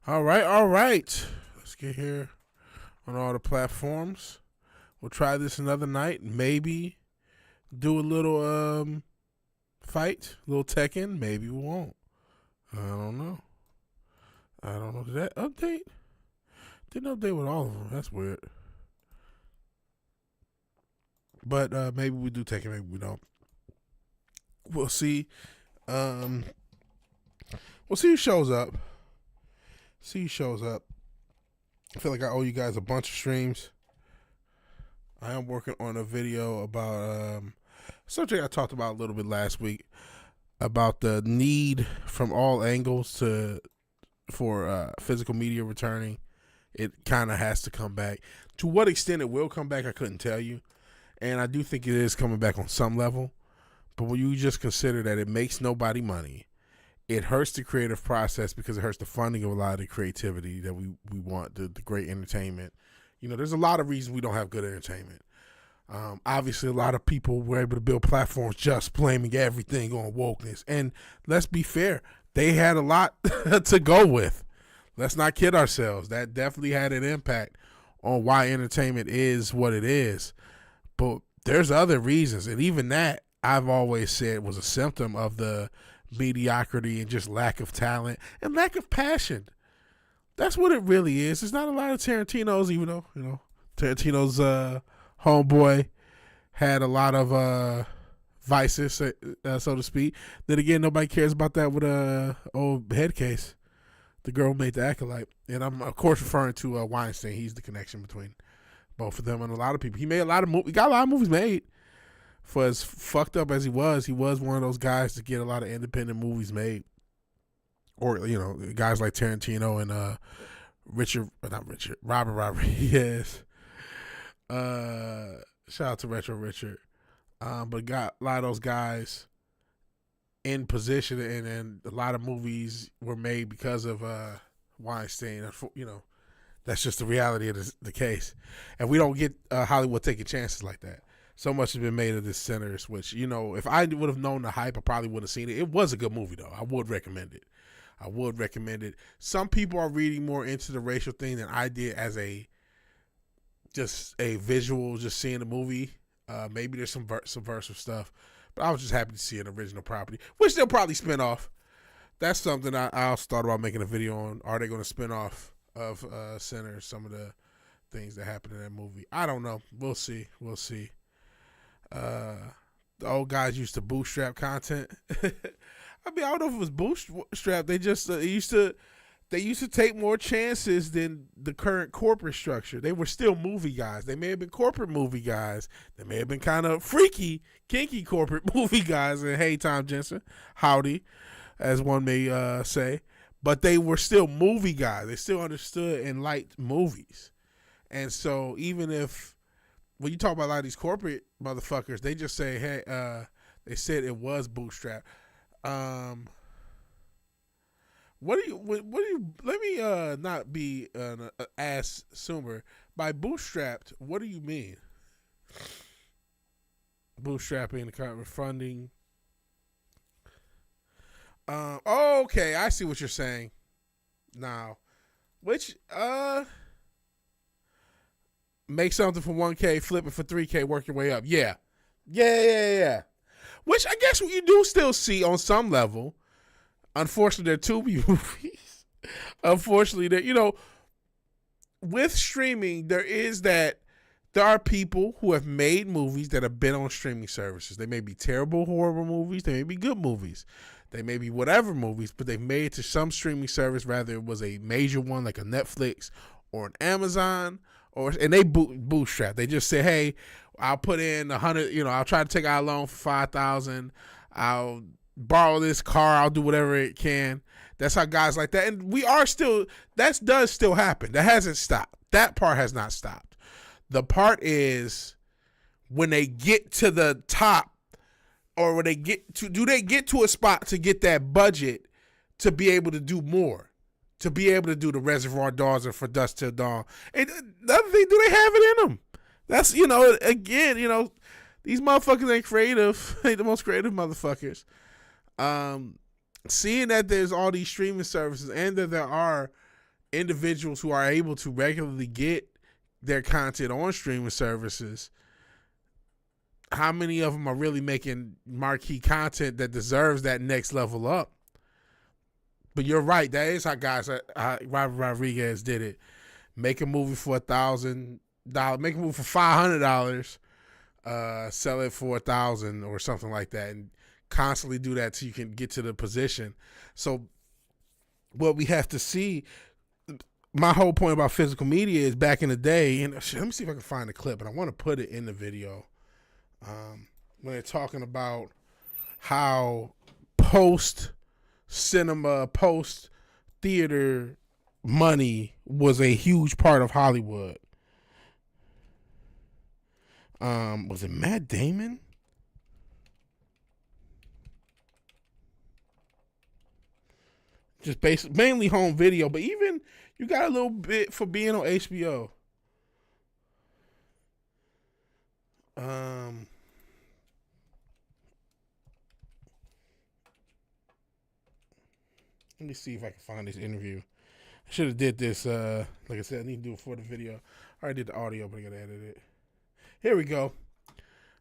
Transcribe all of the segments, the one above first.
All right, all right. Let's get here on all the platforms. We'll try this another night. Maybe do a little fight, a little Tekken. Maybe we won't. I don't know. Did that update? Didn't update with all of them. That's weird. But maybe we do Tekken. Maybe we don't. We'll see. We'll see who shows up. I feel like I owe you guys a bunch of streams. I am working on a video about something I talked about a little bit last week about the need from all angles for physical media returning. It kind of has to come back. To what extent it will come back, I couldn't tell you. And I do think it is coming back on some level. But when you just consider that it makes nobody money, it hurts the creative process because it hurts the funding of a lot of the creativity that we want, the great entertainment. You know, there's a lot of reasons we don't have good entertainment. Obviously, a lot of people were able to build platforms just blaming everything on wokeness. And let's be fair, they had a lot to go with. Let's not kid ourselves. That definitely had an impact on why entertainment is what it is. But there's other reasons. And even that, I've always said, was a symptom of the mediocrity and just lack of talent and lack of passion. That's what it really is. There's not a lot of Tarantino's, even though, you know, Tarantino's homeboy had a lot of vices, so to speak. Then again, nobody cares about that with old head case. The girl who made the Acolyte. And I'm, of course, referring to Weinstein. He's the connection between both of them and a lot of people. He made a lot of movies. He got a lot of movies made. For as fucked up as he was one of those guys to get a lot of independent movies made. Or, you know, guys like Tarantino and Robert Rodriguez. Shout out to Retro Richard. But got a lot of those guys in position, and a lot of movies were made because of Weinstein. You know, that's just the reality of the case. And we don't get Hollywood taking chances like that. So much has been made of this Sinners, which, you know, if I would have known the hype, I probably would have seen it. It was a good movie, though. I would recommend it. Some people are reading more into the racial thing than I did as just a visual, just seeing the movie. Maybe there's some subversive stuff, but I was just happy to see an original property, which they'll probably spin off. That's something I also thought about making a video on. Are they going to spin off of Sinners, some of the things that happened in that movie? I don't know. We'll see. The old guys used to bootstrap content. I mean, I don't know if it was bootstrap. They just used to take more chances than the current corporate structure. They were still movie guys. They may have been corporate movie guys. They may have been kind of freaky, kinky corporate movie guys. And hey, Tom Jensen, howdy, as one may say. But they were still movie guys. They still understood and liked movies. And so even if, when you talk about a lot of these corporate motherfuckers, they just say, hey, they said it was bootstrap. What do you, let me not be an ass assumer. By bootstrapped, what do you mean? Bootstrapping, the kind of funding. Okay, I see what you're saying now. Which, make something for 1K, flip it for 3K, work your way up. Yeah. Which I guess what you do still see on some level. Unfortunately, they're Tubi movies. Unfortunately, you know, with streaming, there are people who have made movies that have been on streaming services. They may be terrible, horrible movies. They may be good movies. They may be whatever movies, but they've made it to some streaming service, rather it was a major one like a Netflix or an Amazon, and they bootstrap. They just say, hey, I'll put in 100, you know, I'll try to take out a loan for $5,000. I'll borrow this car. I'll do whatever it can. That's how guys like that. And that does still happen. That hasn't stopped. That part has not stopped. The part is when they get to the top, or when do they get to a spot to get that budget to be able to do more? To be able to do the Reservoir Dogs and For Dusk Till Dawn. And the other thing, do they have it in them? That's, you know, again, you know, these motherfuckers ain't creative. Ain't the most creative motherfuckers. Seeing that there's all these streaming services and that there are individuals who are able to regularly get their content on streaming services, how many of them are really making marquee content that deserves that next level up? But you're right. That is how guys, Robert Rodriguez did it. Make a movie for $1,000. Make a movie for $500. Sell it for $1,000 or something like that, and constantly do that till you can get to the position. So what we have to see, my whole point about physical media is back in the day, and let me see if I can find the clip, and I want to put it in the video. When they're talking about how post-cinema, post-theater money was a huge part of Hollywood. Was it Matt Damon? Just mainly home video, but even you got a little bit for being on HBO. Let me see if I can find this interview. I should have did this. Like I said, I need to do it for the video. I already did the audio, but I gotta edit it. Here we go.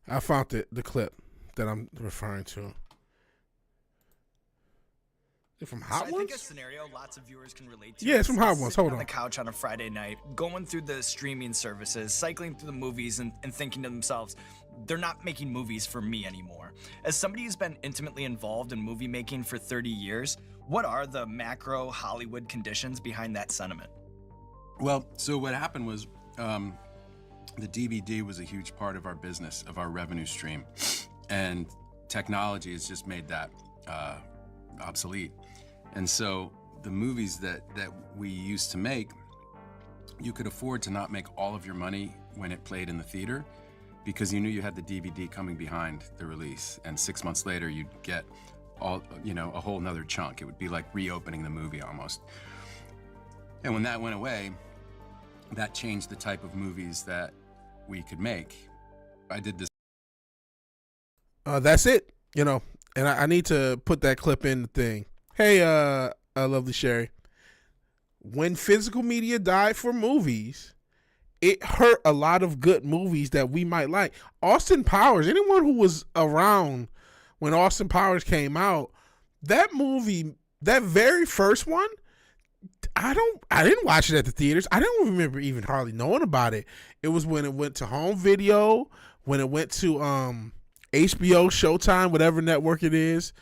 I found the clip that I'm referring to. Is it from Hot Ones? I think a scenario lots of viewers can relate to. Yeah, it's from Hot Ones. Hold on. On the couch on a Friday night, going through the streaming services, cycling through the movies, and thinking to themselves, they're not making movies for me anymore. As somebody who's been intimately involved in movie making for 30 years, what are the macro Hollywood conditions behind that sentiment? Well, so what happened was the DVD was a huge part of our business, of our revenue stream. And technology has just made that obsolete. And so the movies that we used to make, you could afford to not make all of your money when it played in the theater because you knew you had the DVD coming behind the release. And 6 months later, you'd get a whole nother chunk. It would be like reopening the movie almost. And when that went away, that changed the type of movies that we could make. I did this. That's it, and I need to put that clip in the thing. Hey, lovely Sherry. When physical media died for movies, it hurt a lot of good movies that we might like. Austin Powers, anyone who was around when Austin Powers came out, that movie, that very first one, I didn't watch it at the theaters. I don't remember even hardly knowing about it. It was when it went to home video, when it went to HBO, Showtime, whatever network it is,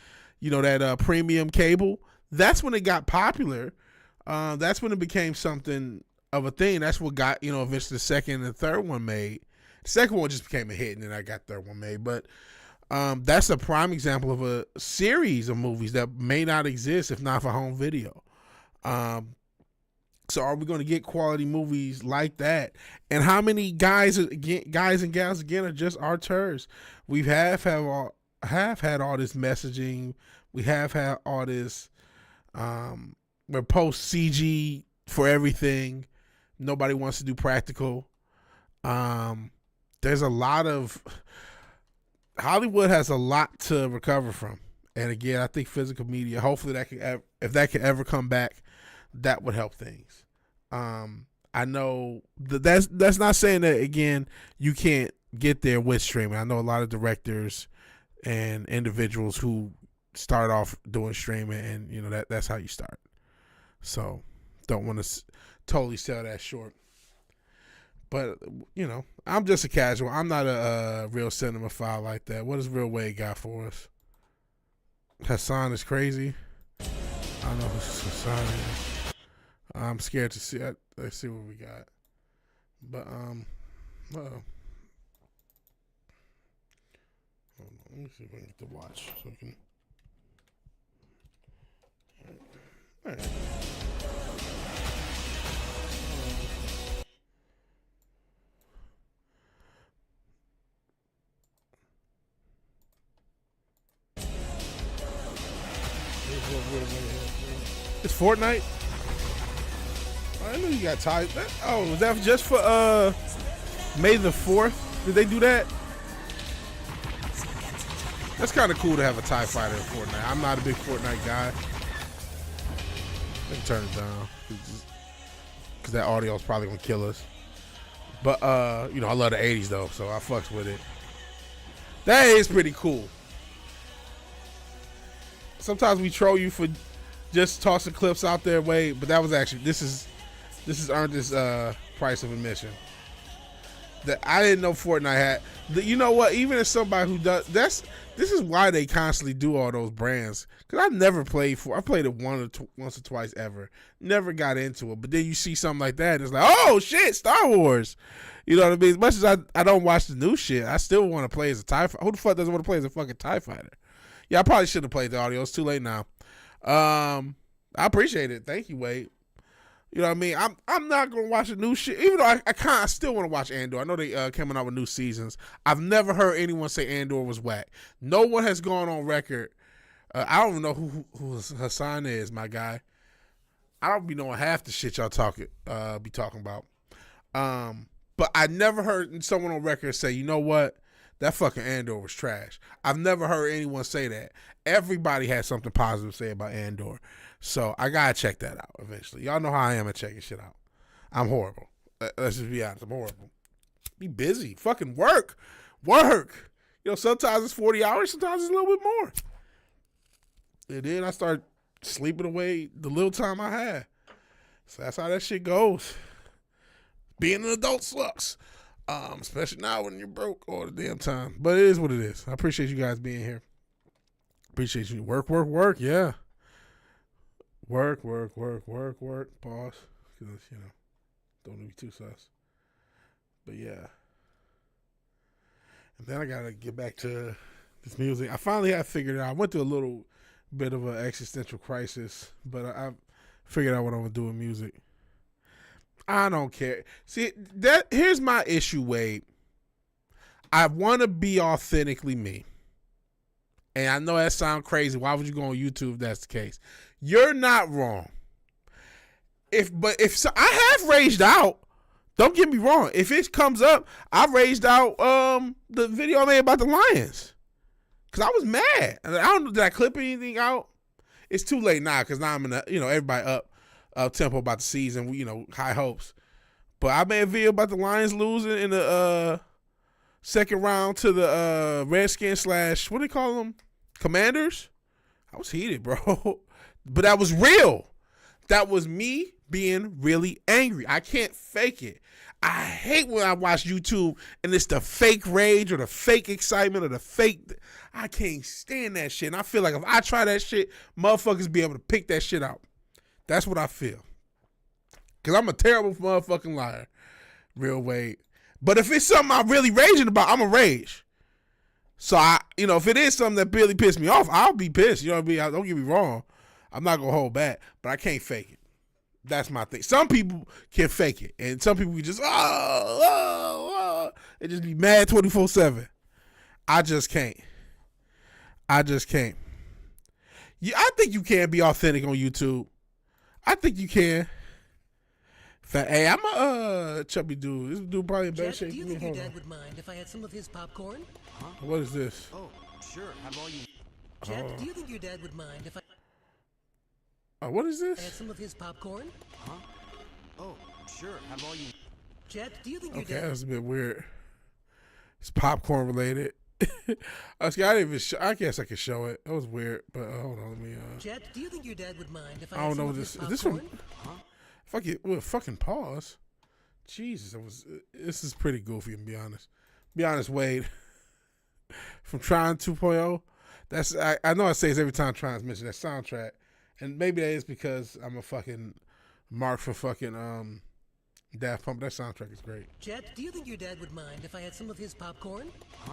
that premium cable. That's when it got popular. That's when it became something of a thing. That's what got, eventually the second and the third one made. The second one just became a hit, and then I got the third one made. But that's a prime example of a series of movies that may not exist if not for home video. So are we going to get quality movies like that? And how many guys and gals again are just auteurs? We have had all this messaging. We have had all this. We're post CG for everything. Nobody wants to do practical. There's a lot of Hollywood has a lot to recover from. And again, I think physical media, hopefully if that can ever come back, that would help things. I know that's not saying that, again, you can't get there with streaming. I know a lot of directors and individuals who start off doing streaming, and that's how you start. So don't want to totally sell that short. But, I'm just a casual. I'm not a real cinemaphile like that. What does Real Wade got for us? Hassan is crazy. I don't know who Hassan is. I'm scared to see. Let's see what we got. But hold on. Let me see if I can get the watch so I can. All right. It's Fortnite. I knew you got tied. Oh, was that just for May the 4th? Did they do that? That's kind of cool to have a TIE fighter in Fortnite. I'm not a big Fortnite guy. Let me turn it down. because that audio is probably gonna kill us. But you know, I love the '80s though, so I fucks with it. That is pretty cool. Sometimes we troll you for just tossing clips out there, Wade, but that was actually this is earned this price of admission. That I didn't know Fortnite had. You know what? Even as somebody who does, this is why they constantly do all those brands. Because I've never played I played it once or twice ever. Never got into it. But then you see something like that, and it's like, oh shit, Star Wars. You know what I mean? As much as I don't watch the new shit, I still want to play as a TIE Fighter. Who the fuck doesn't want to play as a fucking TIE Fighter? Yeah, I probably should have played the audio. It's too late now. I appreciate it. Thank you, Wade. You know what I mean? I'm not gonna watch the new shit, even though I still want to watch Andor. I know they coming out with new seasons. I've never heard anyone say Andor was whack. No one has gone on record. I don't even know who Hassan is, my guy. I don't be knowing half the shit y'all be talking about. But I never heard someone on record say, you know what? That fucking Andor was trash. I've never heard anyone say that. Everybody had something positive to say about Andor. So I gotta check that out eventually. Y'all know how I am at checking shit out. I'm horrible. Let's just be honest. I'm horrible. Be busy. Fucking work. You know, sometimes it's 40 hours. Sometimes it's a little bit more. And then I start sleeping away the little time I had. So that's how that shit goes. Being an adult sucks. Especially now when you're broke all the damn time. But it is what it is. I appreciate you guys being here. Appreciate you. Work. Yeah. Work. Pause. Because, you know, don't be too sus. But yeah. And then I got to get back to this music. I finally have figured it out. I went through a little bit of an existential crisis, but I figured out what I'm going to do with music. I don't care. See, here's my issue, Wade. I want to be authentically me. And I know that sounds crazy. Why would you go on YouTube if that's the case? You're not wrong. If I have raged out, don't get me wrong. If it comes up, I raged out the video I made about the Lions. Because I was mad. I don't know, did I clip anything out? It's too late now because now I'm in everybody up tempo about the season, high hopes. But I made a video about the Lions losing in the second round to the Redskins / what do they call them? Commanders? I was heated, bro. But that was real. That was me being really angry. I can't fake it. I hate when I watch YouTube and it's the fake rage or the fake excitement or the fake. I can't stand that shit. And I feel like if I try that shit, motherfuckers be able to pick that shit out. That's what I feel. Because I'm a terrible motherfucking liar. Real Wade. But if it's something I'm really raging about, I'm a rage. So, if it is something that really pissed me off, I'll be pissed. You know what I mean? Don't get me wrong. I'm not going to hold back. But I can't fake it. That's my thing. Some people can fake it. And some people can just, and just be mad 24/7. I just can't. Yeah, I think you can be authentic on YouTube. I think you can. Hey, I'm a chubby dude. This dude probably in better shape do you than me. think your dad would mind if I had some of his popcorn? Huh? What is this? Oh, sure. Have all you. Chet, do you think your dad would mind if I... what is this? had some of his popcorn? Huh? Oh, sure. Have all you. Chet, do you think your Okay, dad... that's a bit weird. It's popcorn related. I guess I could show it. That was weird, but hold on, let me. Chet, do you think your dad would mind if I I had don't some know of this. his Is this from? popcorn? Huh? Fucking pause. Jesus, this is pretty goofy. To be honest, Wade. From Tron 2.0, that's I know I say this every time Tron's mentioned that soundtrack, and maybe that is because I'm a fucking mark for fucking Daft Punk. That soundtrack is great. Chet, do you think your dad would mind if I had some of his popcorn? Huh?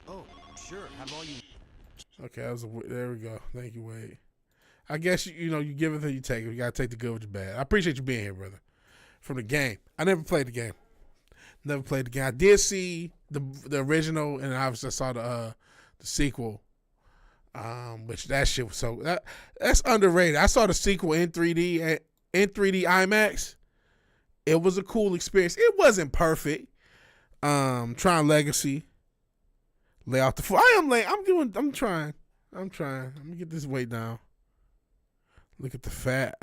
Oh, sure. Have all you. Okay, there we go. Thank you, Wade. I guess you give it and you take it. You gotta take the good with the bad. I appreciate you being here, brother. From the game, I never played the game. I did see the original, and obviously I saw the sequel. Which that shit was that's underrated. I saw the sequel in 3D IMAX. It was a cool experience. It wasn't perfect. Trying Legacy. Lay off the foot. I'm trying. I'm gonna get this weight down. Look at the fat.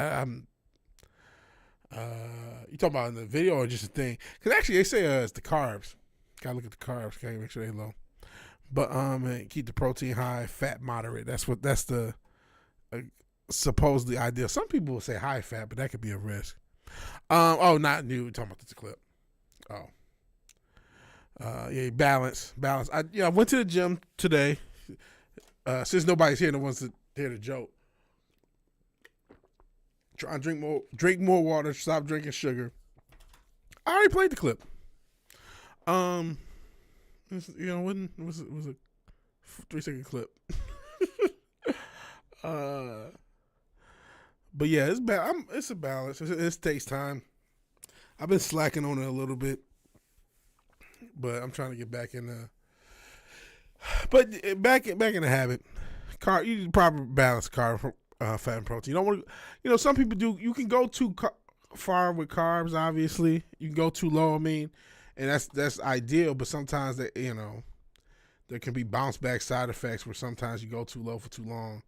You talking about in the video or just a thing? Because actually they say it's the carbs. Gotta look at the carbs. Gotta make sure they low. But keep the protein high, fat moderate. That's the supposedly ideal. Some people will say high fat, but that could be a risk. Not new. We're talking about this clip. Yeah, balance. I went to the gym today. Since nobody's here, no one's here to joke. Try and drink more water. Stop drinking sugar. I already played the clip. It was a 3-second clip. But yeah, it's a balance. It takes time. I've been slacking on it a little bit, but I'm trying to get back in the. But back in the habit. You need proper balance carb, fat, and protein. You don't want to. Some people do. You can go too far with carbs. Obviously, you can go too low. I mean, and that's ideal. But sometimes there can be bounce back side effects where sometimes you go too low for too long,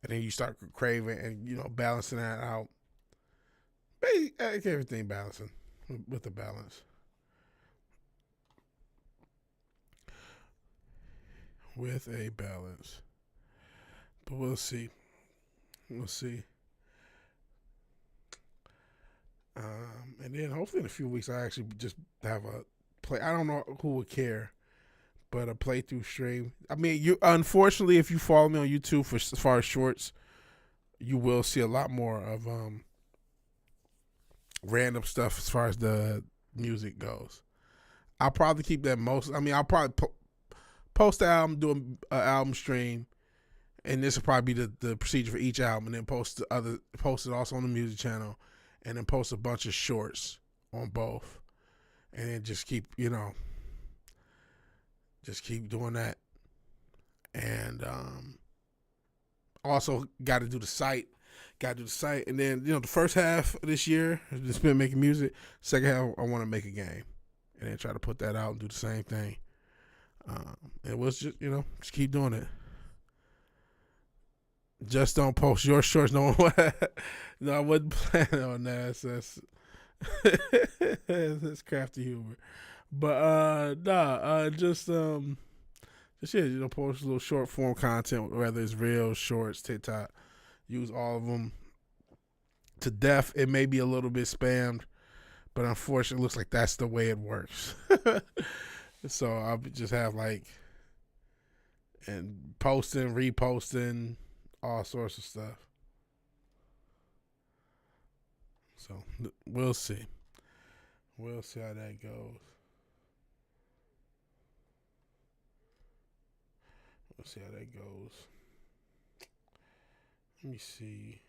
and then you start craving and balancing that out. Everything balancing with the balance. With a balance. But we'll see. And then hopefully in a few weeks I actually just have a play. I don't know who would care, but a playthrough stream. I mean, unfortunately, if you follow me on YouTube as far as shorts, you will see a lot more of random stuff as far as the music goes. I'll probably keep that I'll probably post the album, do an album stream, and this will probably be the procedure for each album, and then post it also on the music channel, and then post a bunch of shorts on both, and then just keep doing that, and also got to do the site, and then the first half of this year has just been making music. Second half, I want to make a game, and then try to put that out and do the same thing. It was just just keep doing it. Just don't post your shorts. No, I wasn't planning on that. That's crafty humor. But just post a little short form content, whether it's reels, shorts, TikTok. Use all of them to death. It may be a little bit spammed, but unfortunately, it looks like that's the way it works. So I'll just have and posting, reposting, all sorts of stuff. So we'll see. We'll see how that goes. Let me see.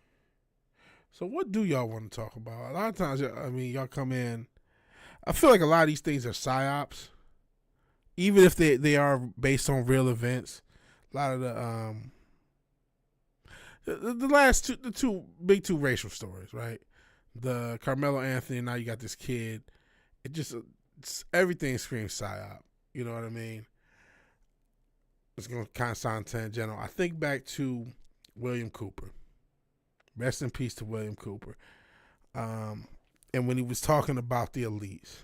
So what do y'all want to talk about? A lot of times, y'all come in. I feel like a lot of these things are psyops. Even if they are based on real events, a lot of the two big racial stories, right? The Carmelo Anthony, now you got this kid. Everything screams psyop. You know what I mean? It's going to kind of sound tangential. I think back to William Cooper. Rest in peace to William Cooper. And when he was talking about the elites.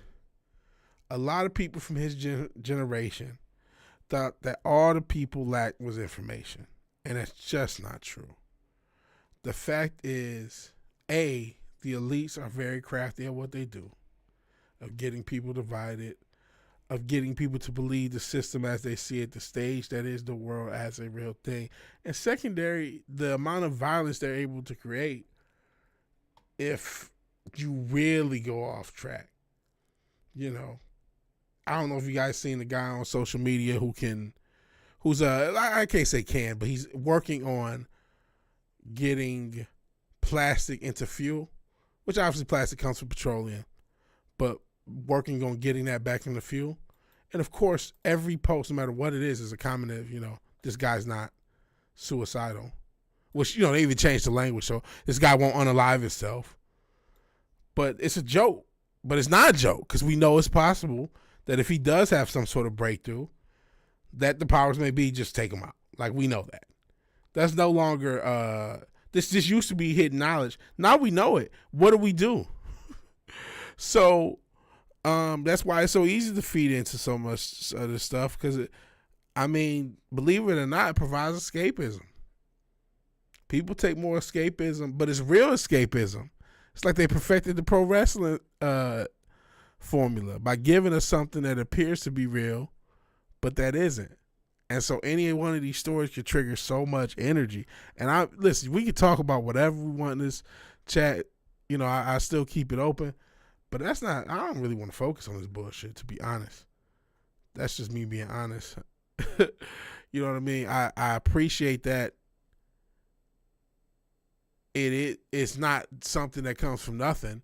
A lot of people from his generation thought that all the people lacked was information. And that's just not true. The fact is, the elites are very crafty at what they do. Of getting people divided. Of getting people to believe the system as they see it. The stage that is the world as a real thing. And secondary, the amount of violence they're able to create if you really go off track. I don't know if you guys seen the guy on social media I can't say can, but he's working on getting plastic into fuel, which obviously plastic comes from petroleum, but working on getting that back into fuel. And of course, every post, no matter what it is a comment of, this guy's not suicidal, which, they even changed the language. So this guy won't unalive himself, but it's a joke, but it's not a joke because we know it's possible that if he does have some sort of breakthrough, that the powers may be just take him out. Like, we know that. That's no longer, this used to be hidden knowledge. Now we know it. What do? So that's why it's so easy to feed into so much of this stuff, because I mean, believe it or not, it provides escapism. People take more escapism, but it's real escapism. It's like they perfected the pro wrestling formula by giving us something that appears to be real, but that isn't. And so any one of these stories could trigger so much energy. And listen, we can talk about whatever we want in this chat. You know, I still keep it open, but I don't really want to focus on this bullshit, to be honest. That's just me being honest. You know what I mean? I appreciate that it's not something that comes from nothing.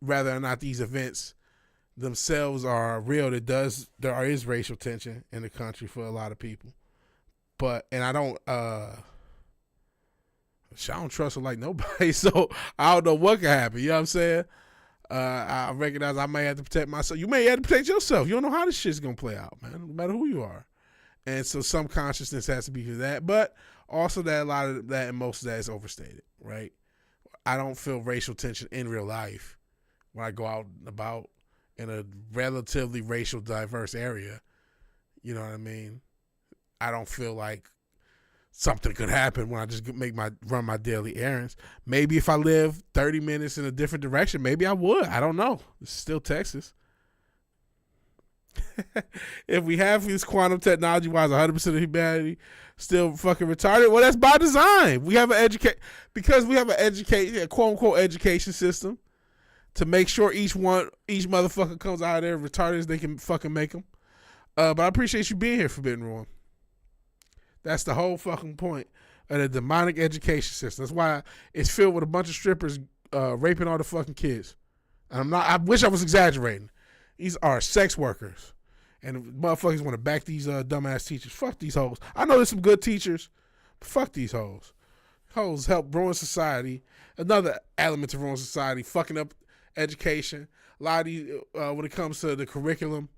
Whether or not these events themselves are real, there is racial tension in the country for a lot of people. And I don't trust her like nobody, so I don't know what can happen. You know what I'm saying? I recognize I may have to protect myself. You may have to protect yourself. You don't know how this shit's gonna play out, man, no matter who you are. And so some consciousness has to be for that, but also that a lot of that and most of that is overstated, right? I don't feel racial tension in real life when I go out and about in a relatively racial diverse area. You know what I mean? I don't feel like something could happen when I just run my daily errands. Maybe if I live 30 minutes in a different direction, maybe I would. I don't know. It's still Texas. If we have this quantum technology wise 100% of humanity still fucking retarded, well, that's by design. We have because we have a quote unquote education system to make sure each motherfucker comes out of there retarded as they can fucking make them. But I appreciate you being here, Forbidden Ruin. That's the whole fucking point of the demonic education system. That's why it's filled with a bunch of strippers raping all the fucking kids. And I wish I was exaggerating. These are sex workers. And motherfuckers want to back these dumbass teachers. Fuck these hoes. I know there's some good teachers, but fuck these hoes. Hoes help ruin society. Another element to ruin society, fucking up education. A lot of these, when it comes to the curriculum,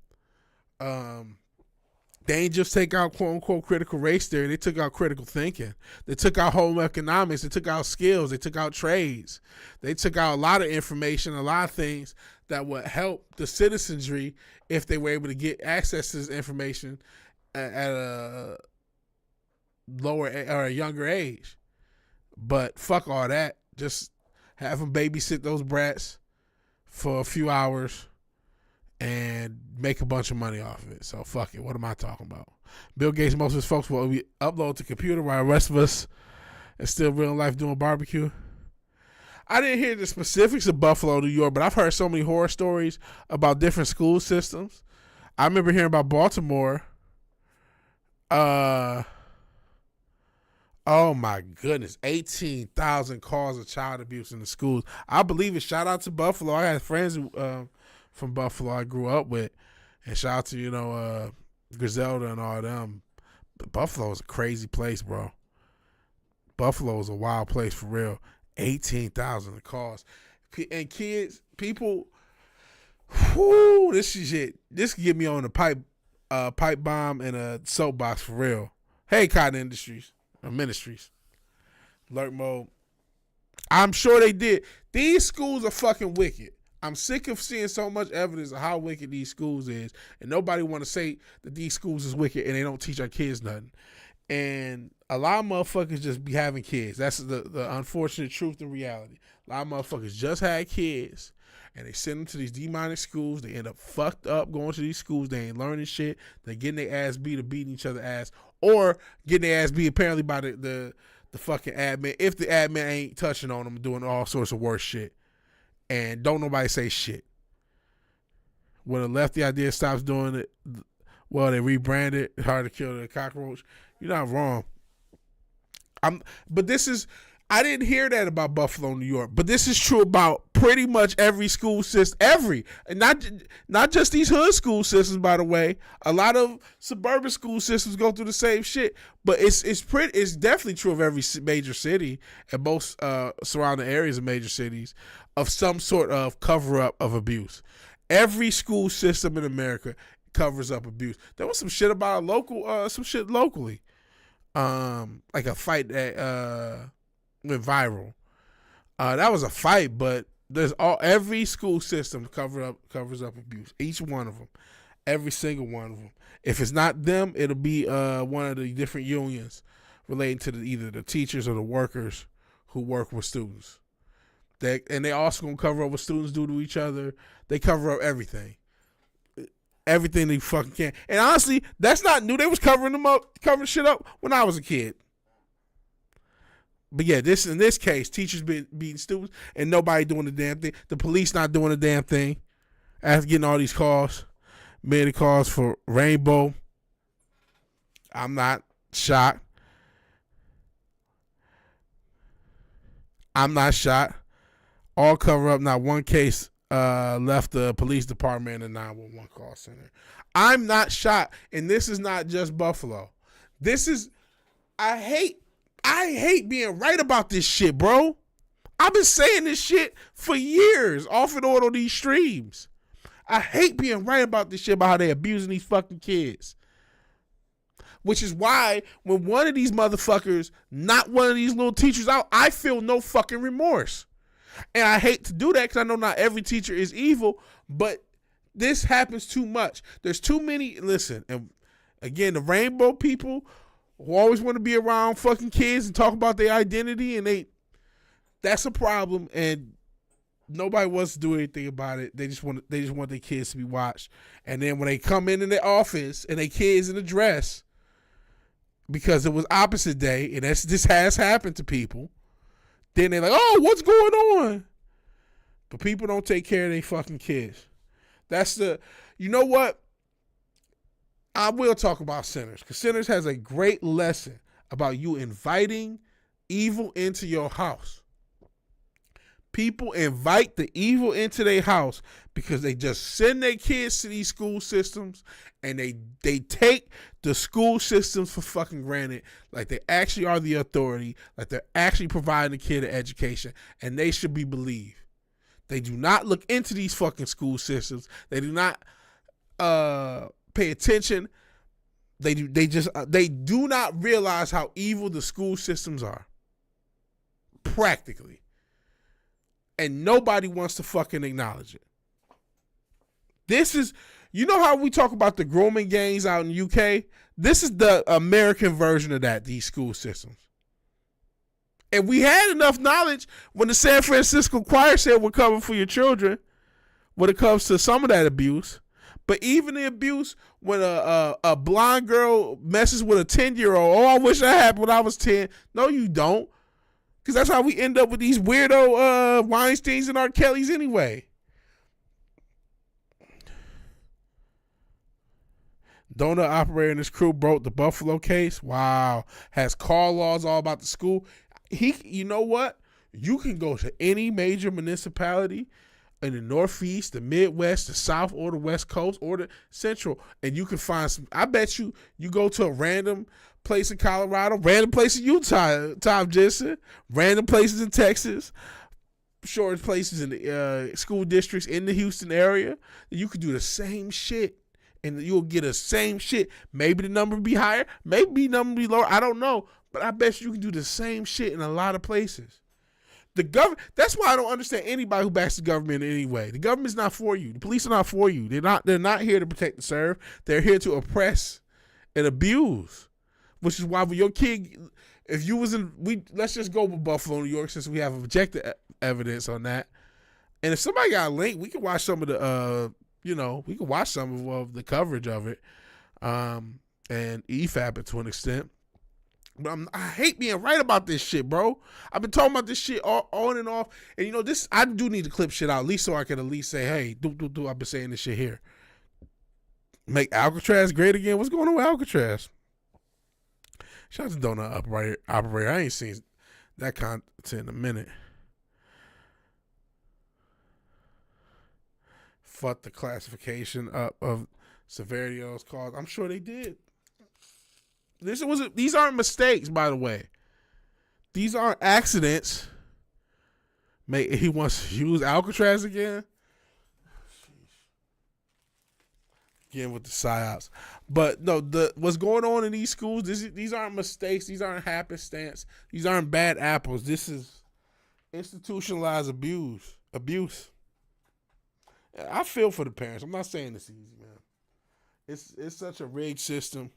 they ain't just take out quote unquote critical race theory. They took out critical thinking. They took out home economics. They took out skills. They took out trades. They took out a lot of information, a lot of things that would help the citizenry if they were able to get access to this information at a lower or a younger age. But fuck all that. Just have them babysit those brats for a few hours and make a bunch of money off of it. So fuck it. What am I talking about? Bill Gates, most of his folks will be upload to computer while the rest of us is still real life doing barbecue. I didn't hear the specifics of Buffalo, New York, but I've heard so many horror stories about different school systems. I remember hearing about Baltimore. Oh my goodness, 18,000 calls of child abuse in the schools. I believe it. Shout out to Buffalo. I had friends who, from Buffalo I grew up with, and shout out to Griselda and all them. But Buffalo is a crazy place, bro. Buffalo is a wild place for real. 18,000 calls, and kids, people. Whoo, this shit. This can get me on a pipe bomb and a soapbox for real. Hey, Cotton Industries or Ministries, alert mode. I'm sure they did. These schools are fucking wicked. I'm sick of seeing so much evidence of how wicked these schools is, and nobody want to say that these schools is wicked and they don't teach our kids nothing. And a lot of motherfuckers just be having kids. That's the unfortunate truth and reality. A lot of motherfuckers just had kids, and they send them to these demonic schools. They end up fucked up going to these schools. They ain't learning shit. They getting their ass beat or beating each other ass, or getting their ass beat apparently by the fucking admin. If the admin ain't touching on them, doing all sorts of worse shit, and don't nobody say shit. When the lefty idea stops doing it, well, they rebrand it. Hard to kill the cockroach. You're not wrong. But this is, I didn't hear that about Buffalo, New York, but this is true about pretty much every school system, and not just these hood school systems, by the way. A lot of suburban school systems go through the same shit, but it's definitely true of every major city and most surrounding areas of major cities of some sort of cover up of abuse. Every school system in America covers up abuse. There was some shit about some shit locally. Like a fight that went viral. That was a fight, but every school system covers up abuse. Each one of them, every single one of them. If it's not them, it'll be one of the different unions relating to either the teachers or the workers who work with students. They also gonna cover up what students do to each other. They cover up everything they fucking can. And honestly, that's not new. They was covering shit up when I was a kid. But yeah, in this case, teachers beating students and nobody doing the damn thing. The police not doing the damn thing. After getting all these calls, many calls for Rainbow. I'm not shocked. All cover up. Not one case left the police department and the 911 call center. I'm not shocked. And this is not just Buffalo. I hate being right about this shit, bro. I've been saying this shit for years off and on these streams. I hate being right about this shit about how they abusing these fucking kids. Which is why when one of these motherfuckers, not one of these little teachers out, I feel no fucking remorse. And I hate to do that because I know not every teacher is evil, but this happens too much. There's too many, listen, and again, the Rainbow people who always want to be around fucking kids and talk about their identity, and that's a problem, and nobody wants to do anything about it. They just want their kids to be watched. And then when they come in their office and their kids in a dress, because it was opposite day, and this has happened to people, then they're like, oh, what's going on? But people don't take care of their fucking kids. You know what? I will talk about Sinners, because Sinners has a great lesson about you inviting evil into your house. People invite the evil into their house because they just send their kids to these school systems, and they take the school systems for fucking granted, like they actually are the authority, like they're actually providing the kid an education, and they should be believed. They do not look into these fucking school systems. They do not pay attention. They do not realize how evil the school systems are. Practically. And nobody wants to fucking acknowledge it. This is, you know how we talk about the grooming gangs out in the UK? This is the American version of that, these school systems. And we had enough knowledge when the San Francisco choir said we're coming for your children when it comes to some of that abuse. But even the abuse when a blonde girl messes with a 10-year-old, oh, I wish that happened when I was 10. No, you don't. Because that's how we end up with these weirdo Weinsteins and R. Kellys anyway. Donut operator and his crew broke the Buffalo case. Wow. Has call laws all about the school. You know what? You can go to any major municipality in the Northeast, the Midwest, the South, or the West Coast, or the Central, and you can find some. I bet you go to a random place in Colorado, random place in Utah, Tom Jensen, random places in Texas, short places in the school districts in the Houston area. You could do the same shit, and you'll get the same shit. Maybe the number will be higher, maybe the number will be lower. I don't know, but I bet you can do the same shit in a lot of places. The government. That's why I don't understand anybody who backs the government in any way. The government's not for you. The police are not for you. They're not here to protect and serve. They're here to oppress and abuse. Which is why when your kid, if you was let's just go with Buffalo, New York, since we have objective evidence on that. And if somebody got a link, we can watch some of the, we can watch some of the coverage of it, and EFAP to an extent. But I hate being right about this shit, bro. I've been talking about this shit on and off. And I do need to clip shit out, at least so I can at least say, hey, I've been saying this shit here. Make Alcatraz great again. What's going on with Alcatraz? Shout out to Donut Operator. I ain't seen that content in a minute. Fuck the classification of severity of those calls. I'm sure they did. These aren't mistakes, by the way. These aren't accidents. He wants to use Alcatraz again. Again with the psyops. But no, what's going on in these schools, these aren't mistakes. These aren't happenstance. These aren't bad apples. This is institutionalized abuse. abuse. I feel for the parents. I'm not saying it's easy, man. It's such a rigged system.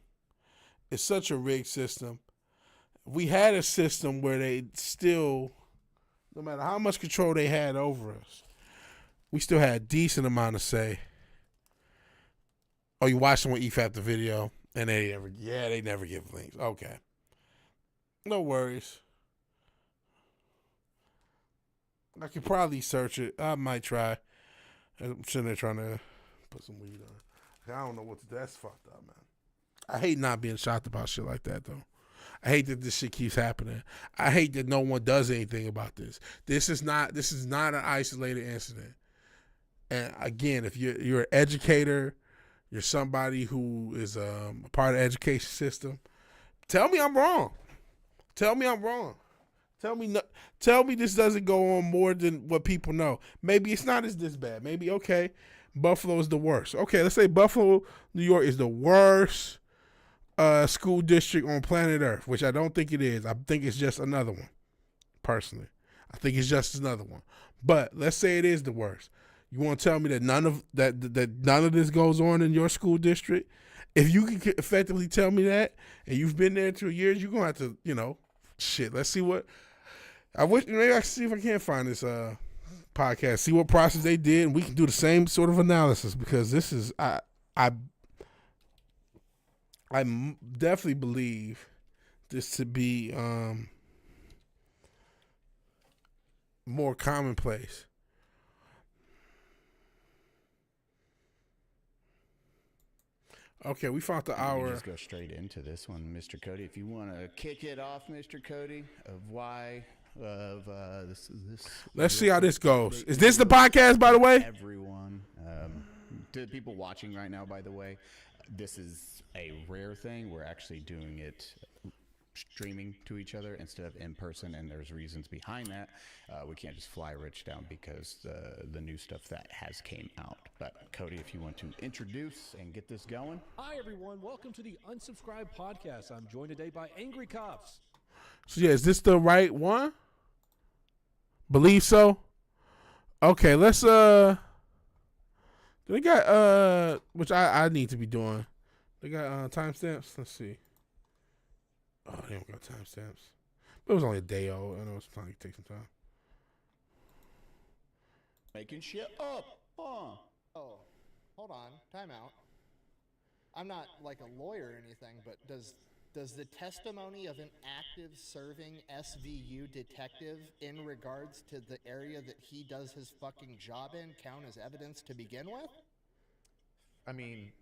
It's such a rigged system. We had a system where they still, no matter how much control they had over us, we still had a decent amount of say. Oh, you watched someone EFAP the video, and they never give links. Okay. No worries. I could probably search it. I might try. I'm sitting there trying to put some weed on. I don't know what to do. That's fucked up, man. I hate not being shocked about shit like that, though. I hate that this shit keeps happening. I hate that no one does anything about this. This is not an isolated incident. And again, if you're an educator, you're somebody who is a part of the education system, tell me I'm wrong. Tell me I'm wrong. Tell me this doesn't go on more than what people know. Maybe it's not this bad. Maybe, okay, Buffalo is the worst. Okay, let's say Buffalo, New York is the worst school district on planet Earth, which I don't think it is. I think it's just another one, personally. I think it's just another one. But let's say it is the worst. You want to tell me that none of this goes on in your school district? If you can effectively tell me that, and you've been there 2 years, you're gonna have to, shit. Let's see what. I wish maybe I can see if I can find this podcast, see what process they did, and we can do the same sort of analysis, because this is I definitely believe this to be more commonplace. Okay, we found the hour. Just go straight into this one, Mr. Cody. If you want to kick it off, Mr. Cody, of why this. Let's see how this goes. Is this the podcast, by the way? Everyone, to the people watching right now, by the way, this is a rare thing. We're actually doing it streaming to each other instead of in person, and there's reasons behind that. We can't just fly Rich down because the new stuff that has came out. But Cody, if you want to introduce and get this going. Hi everyone, welcome to the Unsubscribed Podcast. I'm joined today by Angry Cops. So yeah, is this the right one? Believe so. Okay, let's they got which I need to be doing. They got timestamps. Let's see. Oh, they don't got timestamps. But it was only a day old. I know it's time to take some time. Making shit up. Oh, hold on. Time out. I'm not like a lawyer or anything, but does the testimony of an active serving SVU detective in regards to the area that he does his fucking job in count as evidence to begin with? I mean,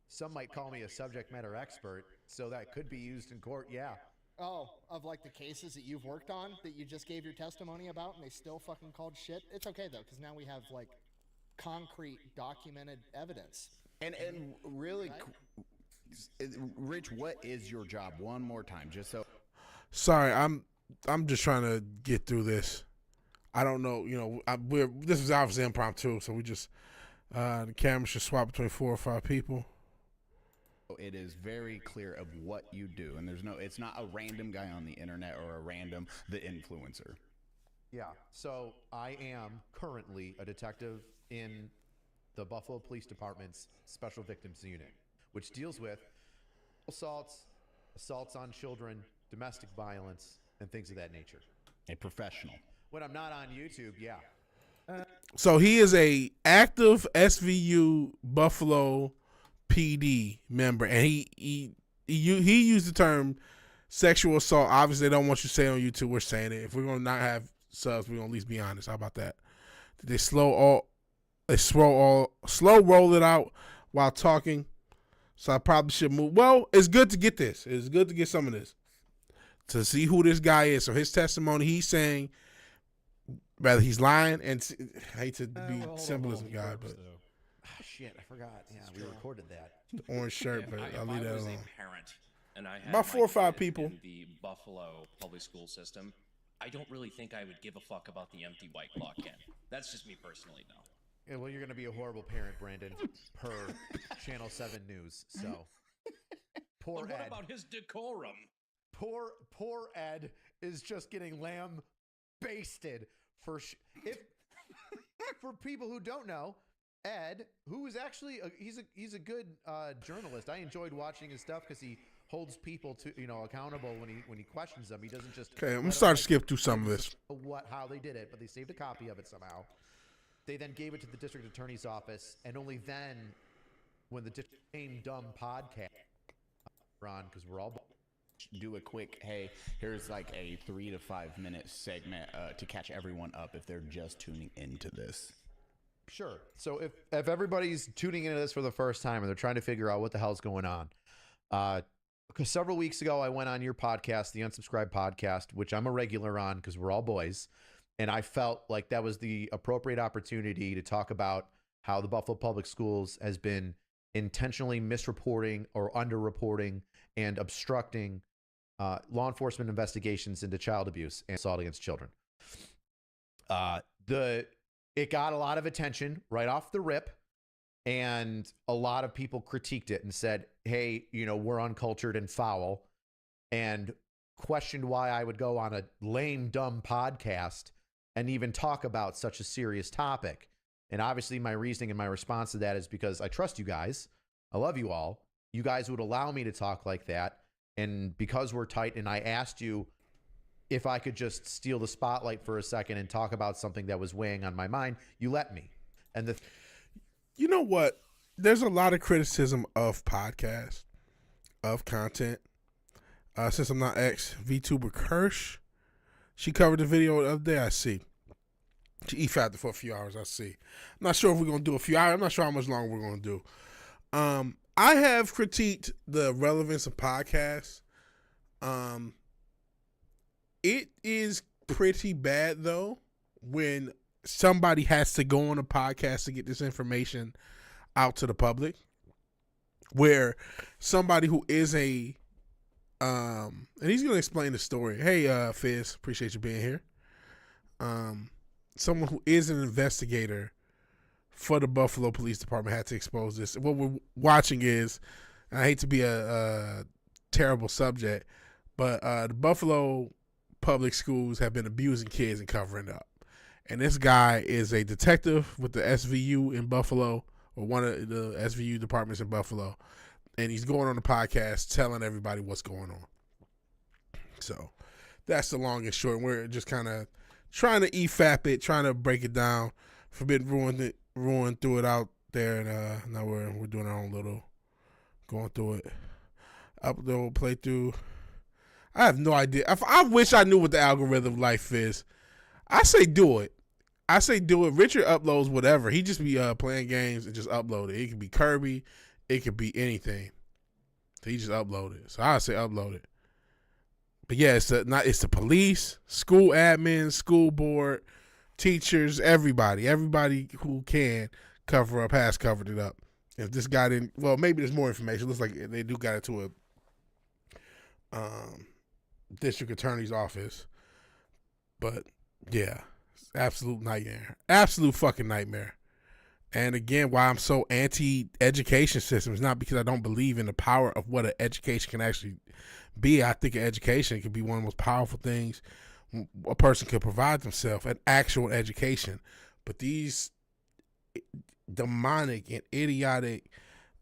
some might call me a subject matter expert, so that could be used in court, yeah. Oh, of like the cases that you've worked on that you just gave your testimony about and they still fucking called shit? It's okay though, because now we have like concrete documented evidence. And really, Rich, what is your job? One more time, just so. Sorry, I'm just trying to get through this. I don't know, this is obviously impromptu, so we just the camera should swap between 4 or 5 people. It is very clear of what you do, and it's not a random guy on the internet or the influencer. Yeah, so I am currently a detective in the Buffalo Police Department's Special Victims Unit, which deals with assaults on children, domestic violence, and things of that nature. A professional. When I'm not on YouTube, yeah. So he is a active SVU Buffalo PD member, and he used the term sexual assault. Obviously, they don't want you to say it on YouTube. We're saying it. If we're gonna not have subs, we're gonna at least be honest. How about that? They slow roll it out while talking. So I probably should move. Well, it's good to get this. It's good to get some of this to see who this guy is. So his testimony, he's saying, rather he's lying, and I hate to be symbolism guy, but. Shit, I forgot. Yeah, we recorded that. The orange shirt, but I'll leave that alone. Parent, and I had about 4 or 5 people in the Buffalo public school system. I don't really think I would give a fuck about the empty White Claw can. That's just me personally, though. Yeah, well, you're going to be a horrible parent, Brandon, per Channel 7 News. So, poor But what Ed. about his decorum? Poor Ed is just getting lamb basted for for people who don't know, Ed, who is actually he's a good journalist. I enjoyed watching his stuff because he holds people to accountable when he questions them. He doesn't just okay. I'm gonna start to skip through some of this. How they did it, but they saved a copy of it somehow. They then gave it to the district attorney's office, and only then, when the Same Dumb podcast, Ron, because we're all do a quick, hey, here's like a 3 to 5 minute segment to catch everyone up if they're just tuning into this. Sure. So if everybody's tuning into this for the first time and they're trying to figure out what the hell's going on, because several weeks ago I went on your podcast, the Unsubscribed podcast, which I'm a regular on because we're all boys, and I felt like that was the appropriate opportunity to talk about how the Buffalo Public Schools has been intentionally misreporting or underreporting and obstructing law enforcement investigations into child abuse and assault against children. It got a lot of attention right off the rip, and a lot of people critiqued it and said, hey, we're uncultured and foul, and questioned why I would go on a lame, dumb podcast and even talk about such a serious topic. And obviously my reasoning and my response to that is because I trust you guys. I love you all. You guys would allow me to talk like that. And because we're tight, and I asked you if I could just steal the spotlight for a second and talk about something that was weighing on my mind, you let me. And you know what? There's a lot of criticism of podcasts, of content. Since I'm not VTuber Kirsch, she covered the video the other day, I see. She e-fapped for a few hours, I see. I'm not sure if we're going to do a few hours. I'm not sure how much longer we're going to do. I have critiqued the relevance of podcasts. It is pretty bad, though, when somebody has to go on a podcast to get this information out to the public, where somebody who is and he's going to explain the story. Hey, Fizz, appreciate you being here. Someone who is an investigator for the Buffalo Police Department had to expose this. What we're watching is, and I hate to be a terrible subject, but the Buffalo public schools have been abusing kids and covering up. And this guy is a detective with the SVU in Buffalo, or one of the SVU departments in Buffalo. And he's going on the podcast telling everybody what's going on. So that's the long and short. And we're just kind of trying to e-fap it, trying to break it down, forbid ruin through it out there. And now we're doing our own little, going through it. Upload, playthrough. I have no idea. I wish I knew what the algorithm of life is. I say do it. Richard uploads whatever. He just be playing games and just upload it. It could be Kirby. It could be anything. So he just uploaded it. So I say upload it. But yeah, it's the police, school admins, school board, teachers, everybody who can cover up has covered it up. If this guy didn't, well, maybe there's more information. It looks like they do got it to a district attorney's office. But yeah, absolute nightmare. Absolute fucking nightmare. And again, why I'm so anti-education system is not because I don't believe in the power of what an education can actually be. I think an education can be one of the most powerful things a person can provide themselves, an actual education. But these demonic and idiotic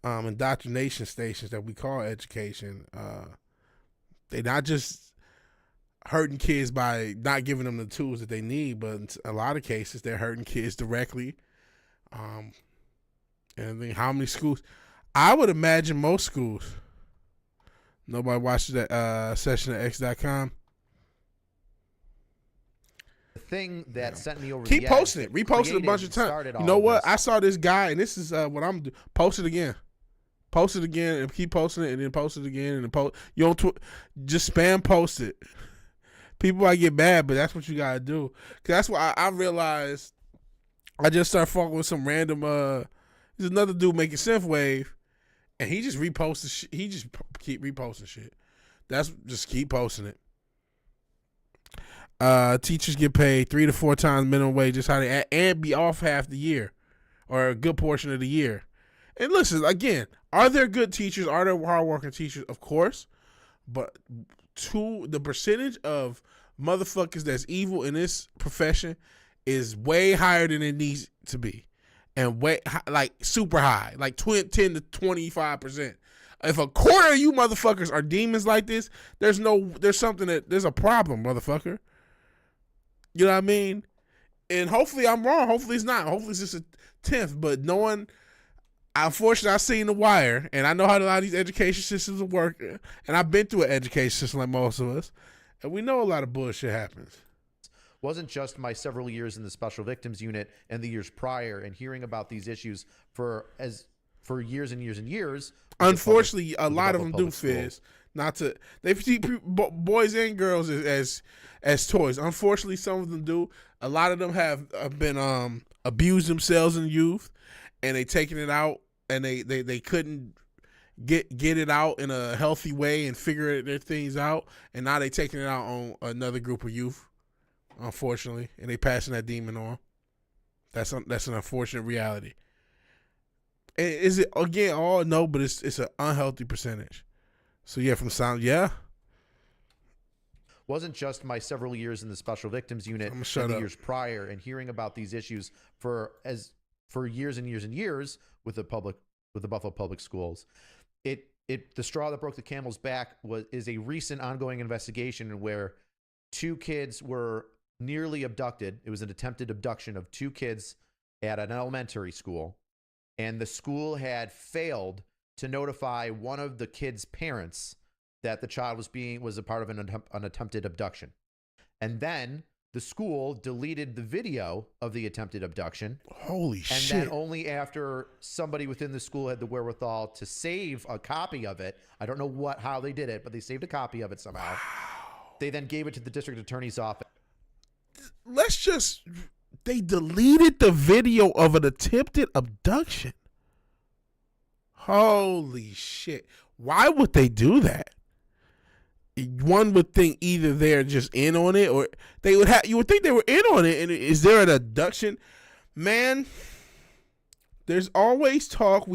indoctrination stations that we call education, they're not just hurting kids by not giving them the tools that they need, but in a lot of cases, they're hurting kids directly. And I think how many schools? I would imagine most schools. Nobody watches that session at x.com. The thing that sent me over. Keep posting it. Repost it a bunch of times. You know what? I saw this guy, and this is what I'm doing. Post it again. Post it again, and keep posting it, and then post it again, and then post. You don't just spam post it. People might get mad, but that's what you gotta do. Cause that's why I realized. I just started fucking with some random. There's another dude making synthwave, and he just reposted. He just keep reposting shit. That's just keep posting it. Teachers get paid 3 to 4 times minimum wage, just how they and be off half the year, or a good portion of the year. And listen, again, are there good teachers? Are there hardworking teachers? Of course, but to the percentage of motherfuckers that's evil in this profession is way higher than it needs to be, and way like super high, like 10 to 25%. If a quarter of you motherfuckers are demons like this, there's a problem, motherfucker. You know what I mean? And hopefully I'm wrong. Hopefully it's not. Hopefully it's just a 10th. But unfortunately, I've seen The Wire, and I know how a lot of these education systems work. And I've been through an education system like most of us, and we know a lot of bullshit happens. Wasn't just my several years in the Special Victims Unit and the years prior, and hearing about these issues for years and years and years. Unfortunately, a lot of them do, Fizz. They see boys and girls as toys. Unfortunately, some of them do. A lot of them have been abused themselves in youth, and they taking it out, and they couldn't get it out in a healthy way and figure their things out, and now they taking it out on another group of youth. Unfortunately, and they passing that demon on. That's an unfortunate reality. And is it again? Oh no, but it's an unhealthy percentage. So yeah, from sound, yeah. Wasn't just my several years in the Special Victims Unit and the years prior, and hearing about these issues for years and years and years with the Buffalo Public Schools. The straw that broke the camel's back is a recent ongoing investigation where 2 kids were nearly abducted. It was an attempted abduction of 2 kids at an elementary school, and the school had failed to notify one of the kids' parents that the child was a part of an attempted abduction. And then the school deleted the video of the attempted abduction. Holy shit. And then only after somebody within the school had the wherewithal to save a copy of it, I don't know how they did it, but they saved a copy of it somehow. Wow. They then gave it to the district attorney's office. They deleted the video of an attempted abduction. Holy shit. Why would they do that? One would think either they're just in on it, or you would think they were in on it. And is there an abduction? Man, there's always talk.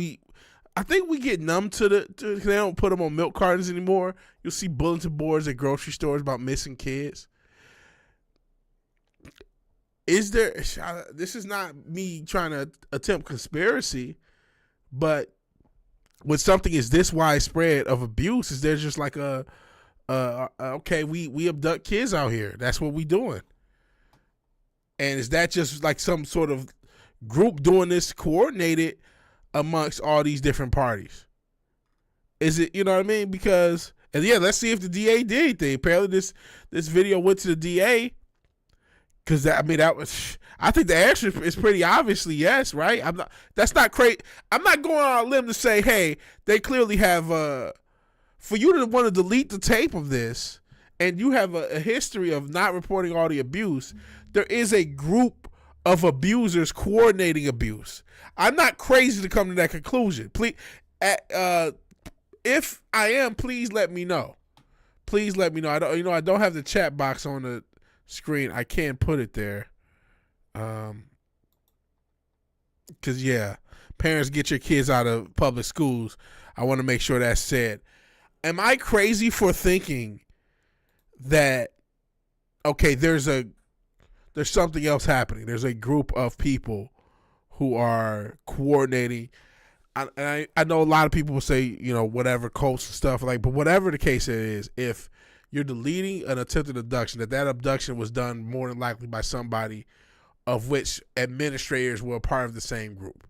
I think we get numb to they don't put them on milk cartons anymore. You'll see bulletin boards at grocery stores about missing kids. This is not me trying to attempt conspiracy, but when something is this widespread of abuse, is there just like okay, we abduct kids out here. That's what we doing. And is that just like some sort of group doing this coordinated amongst all these different parties? Is it, you know what I mean? Because, and yeah, let's see if the DA did anything. Apparently this video went to the DA. Because I think the answer is pretty obviously yes, right? That's not crazy. I'm not going on a limb to say, hey, they clearly have, for you to want to delete the tape of this, and you have a history of not reporting all the abuse, there is a group of abusers coordinating abuse. I'm not crazy to come to that conclusion. Please, if I am, please let me know. Please let me know. I don't have the chat box on the screen. I can't put it there. Because, yeah, parents, get your kids out of public schools. I want to make sure that's said. Am I crazy for thinking that, okay, there's something else happening? There's a group of people who are coordinating. I know a lot of people will say, whatever, cults and stuff like, but whatever the case it is, if you're deleting an attempted abduction, that abduction was done more than likely by somebody of which administrators were a part of the same group.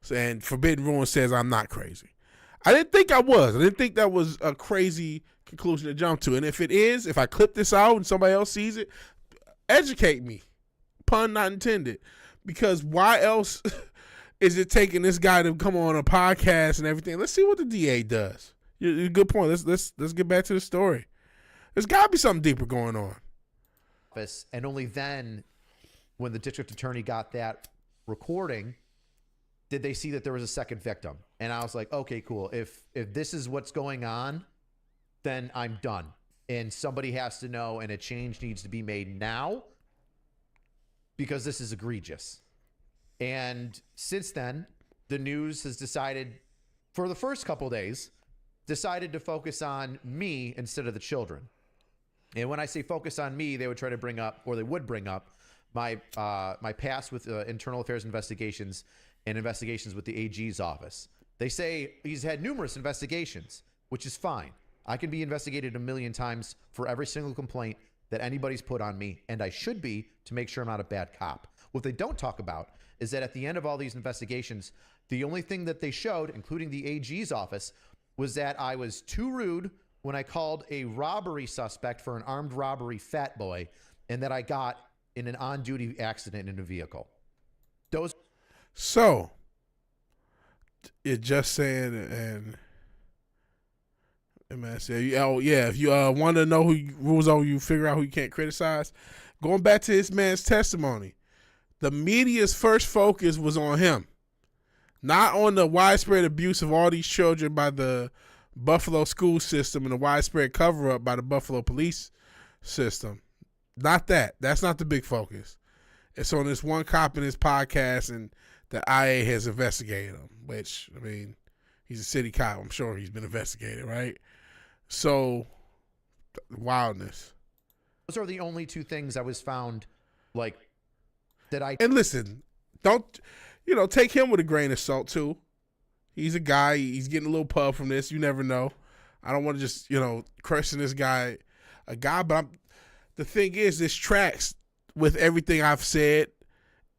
So, and Forbidden Ruin says I'm not crazy. I didn't think I was. I didn't think that was a crazy conclusion to jump to. And if it is, if I clip this out and somebody else sees it, educate me. Pun not intended. Because why else is it taking this guy to come on a podcast and everything? Let's see what the DA does. Good point. Let's get back to the story. There's got to be something deeper going on. And only then, when the district attorney got that recording, did they see that there was a second victim. And I was like, okay, cool. If this is what's going on, then I'm done. And somebody has to know, and a change needs to be made now, because this is egregious. And since then, the news has decided, for the first couple days, decided to focus on me instead of the children. And when I say focus on me, they would bring up my past with internal affairs investigations and investigations with the AG's office. They say he's had numerous investigations, which is fine. I can be investigated a million times for every single complaint that anybody's put on me, and I should be, to make sure I'm not a bad cop. What they don't talk about is that at the end of all these investigations, the only thing that they showed, including the AG's office, was that I was too rude when I called a robbery suspect for an armed robbery fat boy, and that I got in an on-duty accident in a vehicle. So, you're just saying, and man, say, oh yeah, if you want to know who rules over you, figure out who you can't criticize. Going back to this man's testimony, the media's first focus was on him, not on the widespread abuse of all these children by the Buffalo school system and the widespread cover-up by the Buffalo police system. Not that. That's not the big focus. It's on this one cop in his podcast, and the IA has investigated him, which, I mean, he's a city cop. I'm sure he's been investigated, right? So, wildness. Those are the only two things I was found, like, that I... And listen, don't, take him with a grain of salt, too. He's a guy. He's getting a little pub from this. You never know. I don't want to just, question this guy, but the thing is, this tracks with everything I've said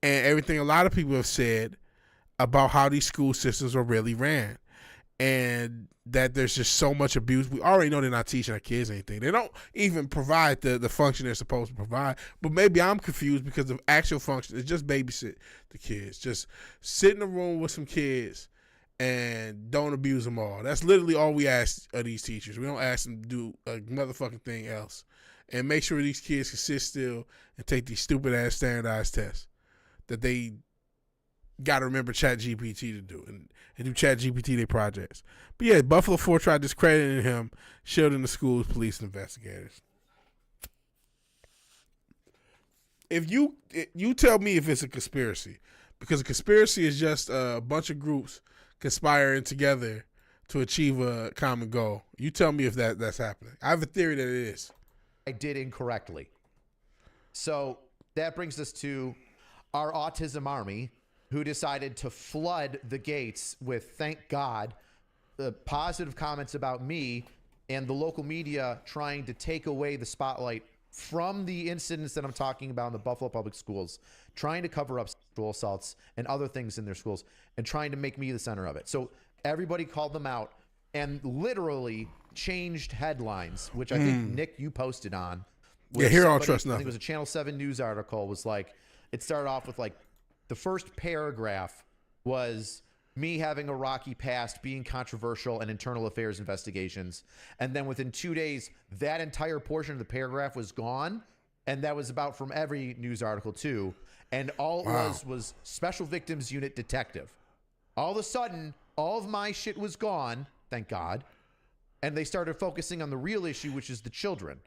and everything a lot of people have said about how these school systems are really ran, and that there's just so much abuse. We already know they're not teaching our kids anything. They don't even provide the function they're supposed to provide. But maybe I'm confused because the actual function is just babysit the kids. Just sit in a room with some kids and don't abuse them all. That's literally all we ask of these teachers. We don't ask them to do a motherfucking thing else. And make sure these kids can sit still and take these stupid-ass standardized tests that they got to remember ChatGPT to do, and do ChatGPT their projects. But yeah, Buffalo 4 tried discrediting him, shielding the schools, police, and investigators. If you tell me if it's a conspiracy, because a conspiracy is just a bunch of groups conspiring together to achieve a common goal. You tell me if that's happening. I have a theory that it is. I did incorrectly. So that brings us to our autism army, who decided to flood the gates with, thank God, the positive comments about me and the local media trying to take away the spotlight from the incidents that I'm talking about in the Buffalo Public Schools, trying to cover up sexual assaults and other things in their schools, and trying to make me the center of it. So everybody called them out and literally changed headlines, which I think, Nick, you posted on. Yeah, here I don't trust I think nothing. it was a Channel 7 news article. Was like, it started off with like, the first paragraph was me having a rocky past, being controversial, and internal affairs investigations. And then within 2 days, that entire portion of the paragraph was gone. And that was about from every news article too. And all it was Special Victims Unit detective. All of a sudden, all of my shit was gone, thank God. And they started focusing on the real issue, which is the children.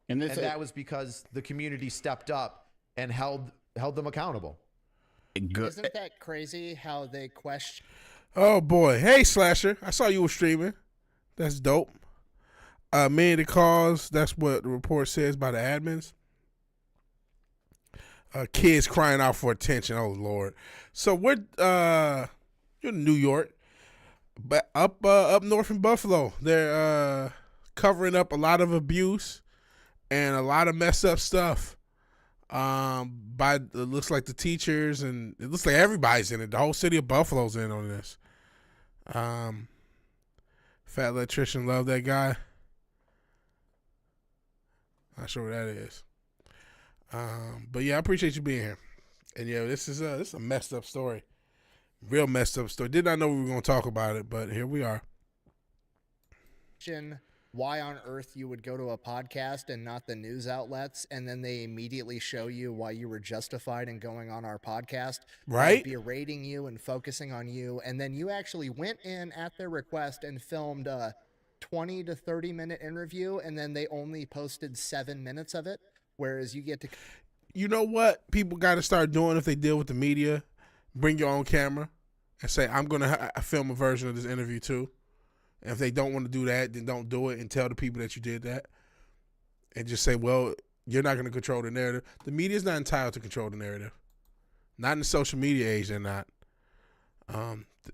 And that was because the community stepped up and held them accountable. Isn't that crazy how they question? Oh boy, hey Slasher, I saw you were streaming. That's dope. Many of the calls, that's what the report says by the admins. Kids crying out for attention. Oh Lord. So you're in New York, but up north in Buffalo, they're covering up a lot of abuse and a lot of messed up stuff. It looks like the teachers, and it looks like everybody's in it. The whole city of Buffalo's in on this. Fat electrician, love that guy. Not sure what that is. But yeah, I appreciate you being here. And yeah, this is a messed up story. Real messed up story. Did not know we were going to talk about it, but here we are. Why on earth you would go to a podcast and not the news outlets, and then they immediately show you why you were justified in going on our podcast, right? Berating you and focusing on you, and then you actually went in at their request and filmed a 20 to 30 minute interview, and then they only posted 7 minutes of it, whereas you get to... You know what people got to start doing if they deal with the media? Bring your own camera and say, I'm going to film a version of this interview too. And if they don't want to do that, then don't do it, and tell the people that you did that. And just say, well, You're not going to control the narrative. The media is not entitled to control the narrative. Not in the social media age, they're not.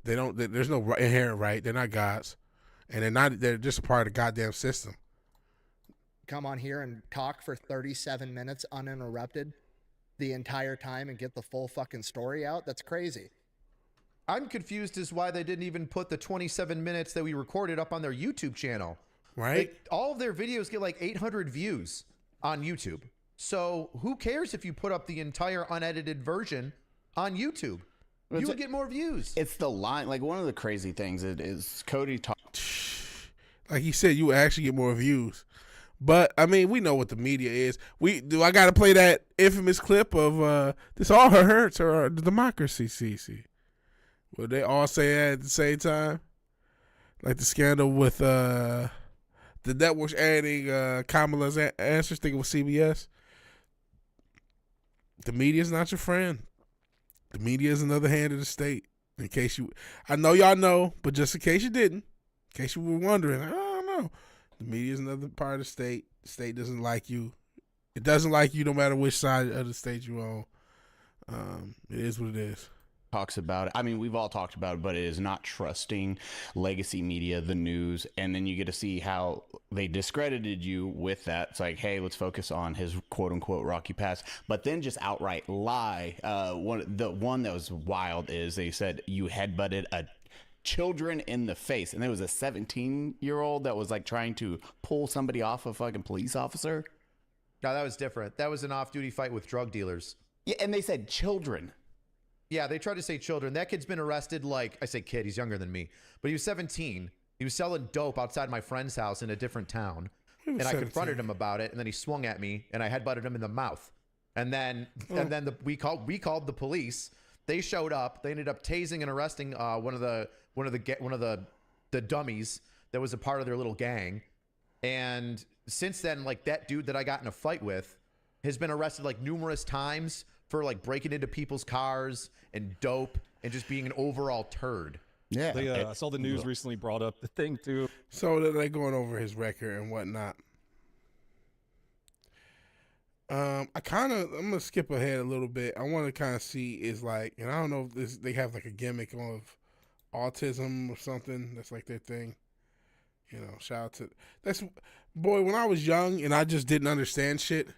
They don't. There's no inherent right. They're not gods, and they're not. They're just a part of the goddamn system. Come on here and talk for 37 minutes uninterrupted the entire time and get the full fucking story out. That's crazy. I'm confused as why they didn't even put the 27 minutes that we recorded up on their YouTube channel. Right. All of their videos get like 800 views on YouTube. So who cares if you put up the entire unedited version on YouTube? You would get more views. It's the line. Like, one of the crazy things is Cody like he said, you actually get more views. But I mean, we know what the media is. I got to play that infamous clip of this all hurts or the democracy. CC. Will they all say that at the same time? Like the scandal with the networks adding Kamala's answers, thinking with CBS. The media is not your friend. The media is another hand of the state. In case I know y'all know, but just in case you didn't, in case you were wondering, I don't know. The media is another part of the state. The state doesn't like you. It doesn't like you no matter which side of the state you own. It is what it is. talks about it. I mean, we've all talked about it, but it is not trusting legacy media, the news. And then you get to see how they discredited you with that. It's like, hey, let's focus on his quote unquote rocky past, but then just outright lie. The one that was wild is they said you headbutted a children in the face, and there was a 17-year-old that was like trying to pull somebody off a fucking police officer. No, that was different. That was an off-duty fight with drug dealers. Yeah, and they said children. Yeah, they tried to say children. That kid's been arrested, like, I say kid, he's younger than me, but he was 17. He was selling dope outside my friend's house in a different town, and I confronted him about it, and then he swung at me, and I headbutted him in the mouth. And then we called the police. They showed up. They ended up tasing and arresting one of the dummies that was a part of their little gang. And since then, like, that dude that I got in a fight with has been arrested like numerous times for like breaking into people's cars and dope and just being an overall turd. Yeah, I saw the news recently brought up the thing too. So they're going over his record and whatnot. I'm gonna skip ahead a little bit. I want to kind of see is like, and I don't know if they have like a gimmick of autism or something. That's like their thing. You know, shout out to when I was young and I just didn't understand shit.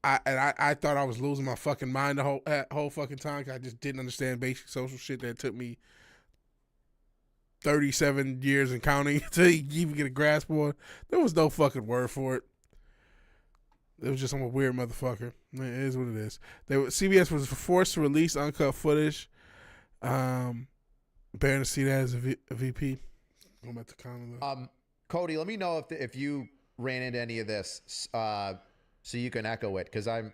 I thought I was losing my fucking mind the whole fucking time. 'Cause I just didn't understand basic social shit that took me 37 years and counting to even get a grasp on. There was no fucking word for it. It was just some weird motherfucker. It is what it is. CBS was forced to release uncut footage. Bearing to see that as a VP. Going back to comment. Cody, let me know if you ran into any of this, so you can echo it, because I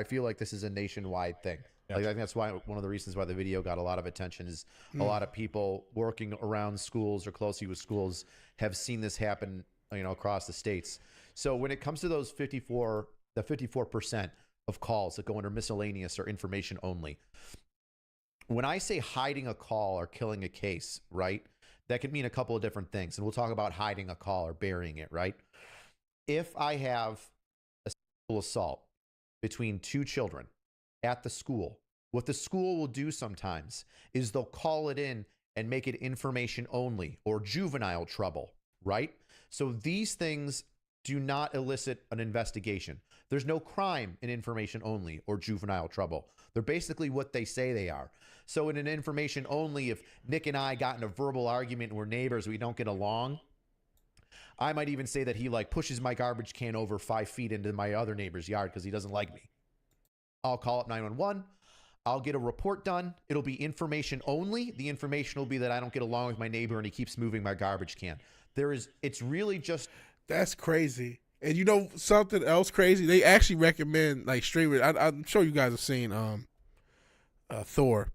feel like this is a nationwide thing. Yeah. Like, I think that's why one of the reasons why the video got a lot of attention is a lot of people working around schools or closely with schools have seen this happen, across the states. So when it comes to those 54% of calls that go under miscellaneous or information only, when I say hiding a call or killing a case, right, that could mean a couple of different things. And we'll talk about hiding a call or burying it, right? If I have a sexual assault between two children at the school, what the school will do sometimes is they'll call it in and make it information only or juvenile trouble, right? So these things do not elicit an investigation. There's no crime in information only or juvenile trouble. They're basically what they say they are. So in an information only, if Nick and I got in a verbal argument and we're neighbors, we don't get along, I might even say that he like pushes my garbage can over 5 feet into my other neighbor's yard because he doesn't like me. I'll call up 911. I'll get a report done. It'll be information only. The information will be that I don't get along with my neighbor and he keeps moving my garbage can. It's really just... That's crazy. And you know something else crazy? They actually recommend like streaming. I'm sure you guys have seen Thor.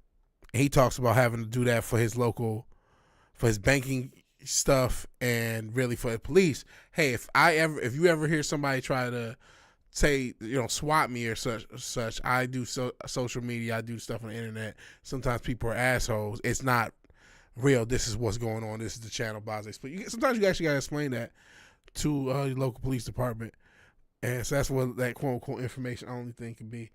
He talks about having to do that for his banking stuff and really for the police. Hey, if you ever hear somebody try to say, swat me or such, I do social media, I do stuff on the internet. Sometimes people are assholes. It's not real. This is what's going on. This is the channel, But sometimes you actually gotta explain that to your local police department. And so that's what that quote unquote information only thing could be.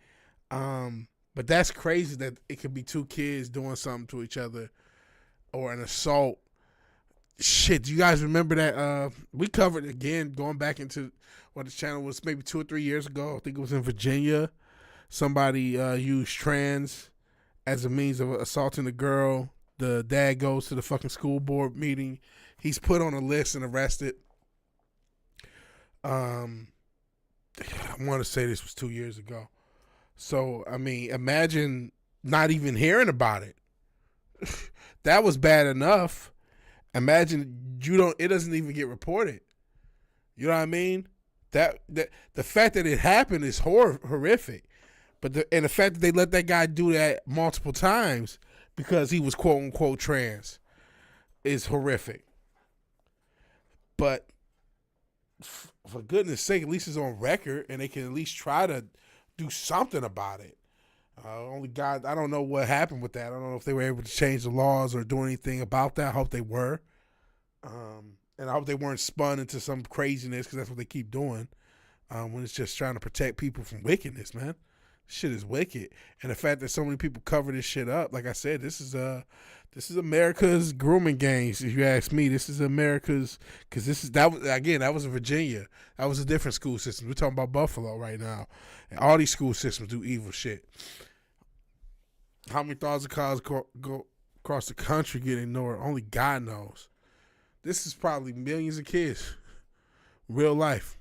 But that's crazy that it could be two kids doing something to each other or an assault. Shit, do you guys remember that? We covered it again, going back into what the channel was maybe 2 or 3 years ago. I think it was in Virginia. Somebody used trans as a means of assaulting a girl. The dad goes to the fucking school board meeting. He's put on a list and arrested. I want to say this was 2 years ago. So, I mean, imagine not even hearing about it. That was bad enough. Imagine it doesn't even get reported. You know what I mean? That the fact that it happened is horrific. But the fact that they let that guy do that multiple times because he was quote unquote trans is horrific. But for goodness sake, at least it's on record and they can at least try to do something about it. Only God, I don't know what happened with that. I don't know if they were able to change the laws or do anything about that. I hope they were. And I hope they weren't spun into some craziness because that's what they keep doing when it's just trying to protect people from wickedness, man. Shit is wicked. And the fact that so many people cover this shit up, like I said, this is America's grooming gangs, if you ask me. This is America's, because that was in Virginia. That was a different school system. We're talking about Buffalo right now. And all these school systems do evil shit. How many thousands of cars go across the country get ignored? Only God knows. This is probably millions of kids. Real life.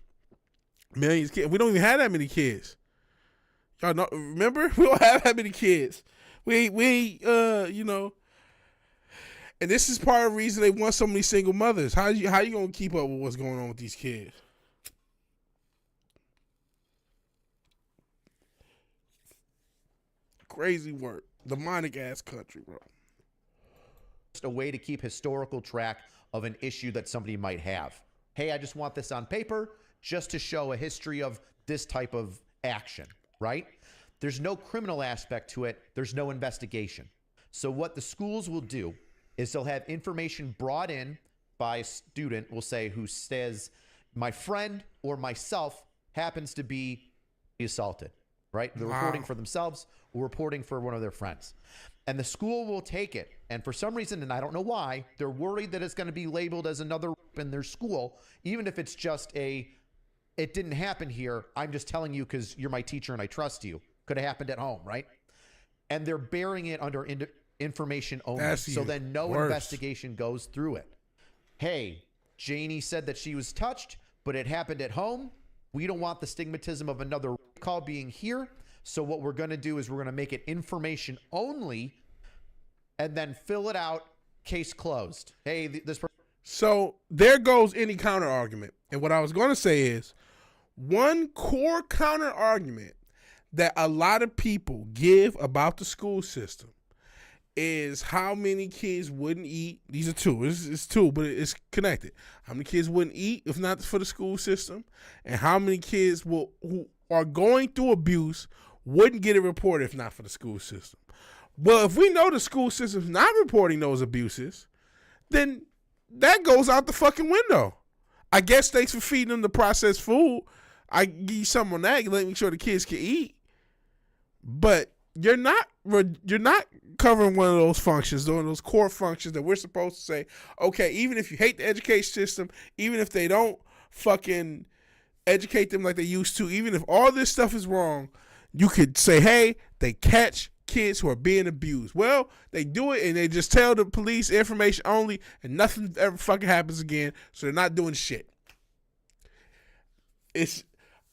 Millions of kids. We don't even have that many kids. Y'all know, remember? We don't have that many kids. We you know. And this is part of the reason they want so many single mothers. How you gonna keep up with what's going on with these kids? Crazy work. Demonic ass country, bro. Just a way to keep historical track of an issue that somebody might have. Hey, I just want this on paper just to show a history of this type of action, right? There's no criminal aspect to it. There's no investigation. So what the schools will do is they'll have information brought in by a student, will say, who says, my friend or myself happens to be assaulted, right? They're reporting for themselves or reporting for one of their friends. And the school will take it. And for some reason, and I don't know why, they're worried that it's going to be labeled as another rape in their school, even if it's just it didn't happen here. I'm just telling you because you're my teacher and I trust you. Could have happened at home, right? And they're bearing it under information only. So then no investigation goes through it. Hey, Janie said that she was touched, but it happened at home. We don't want the stigmatism of another call being here. So what we're going to do is we're going to make it information only and then fill it out, case closed. Hey, this person. So there goes any counter argument. And what I was going to say is one core counter argument that a lot of people give about the school system is how many kids wouldn't eat. These are two. It's two, but it's connected. How many kids wouldn't eat if not for the school system, and how many kids who are going through abuse wouldn't get it reported if not for the school system. Well, if we know the school system's not reporting those abuses, then that goes out the fucking window. I guess thanks for feeding them the processed food. I give you something on that. You let me sure the kids can eat. But you're not covering one of those functions, doing those core functions that we're supposed to say, okay, even if you hate the education system, even if they don't fucking educate them like they used to, even if all this stuff is wrong, you could say, hey, they catch kids who are being abused. Well, they do it and they just tell the police information only and nothing ever fucking happens again, so they're not doing shit.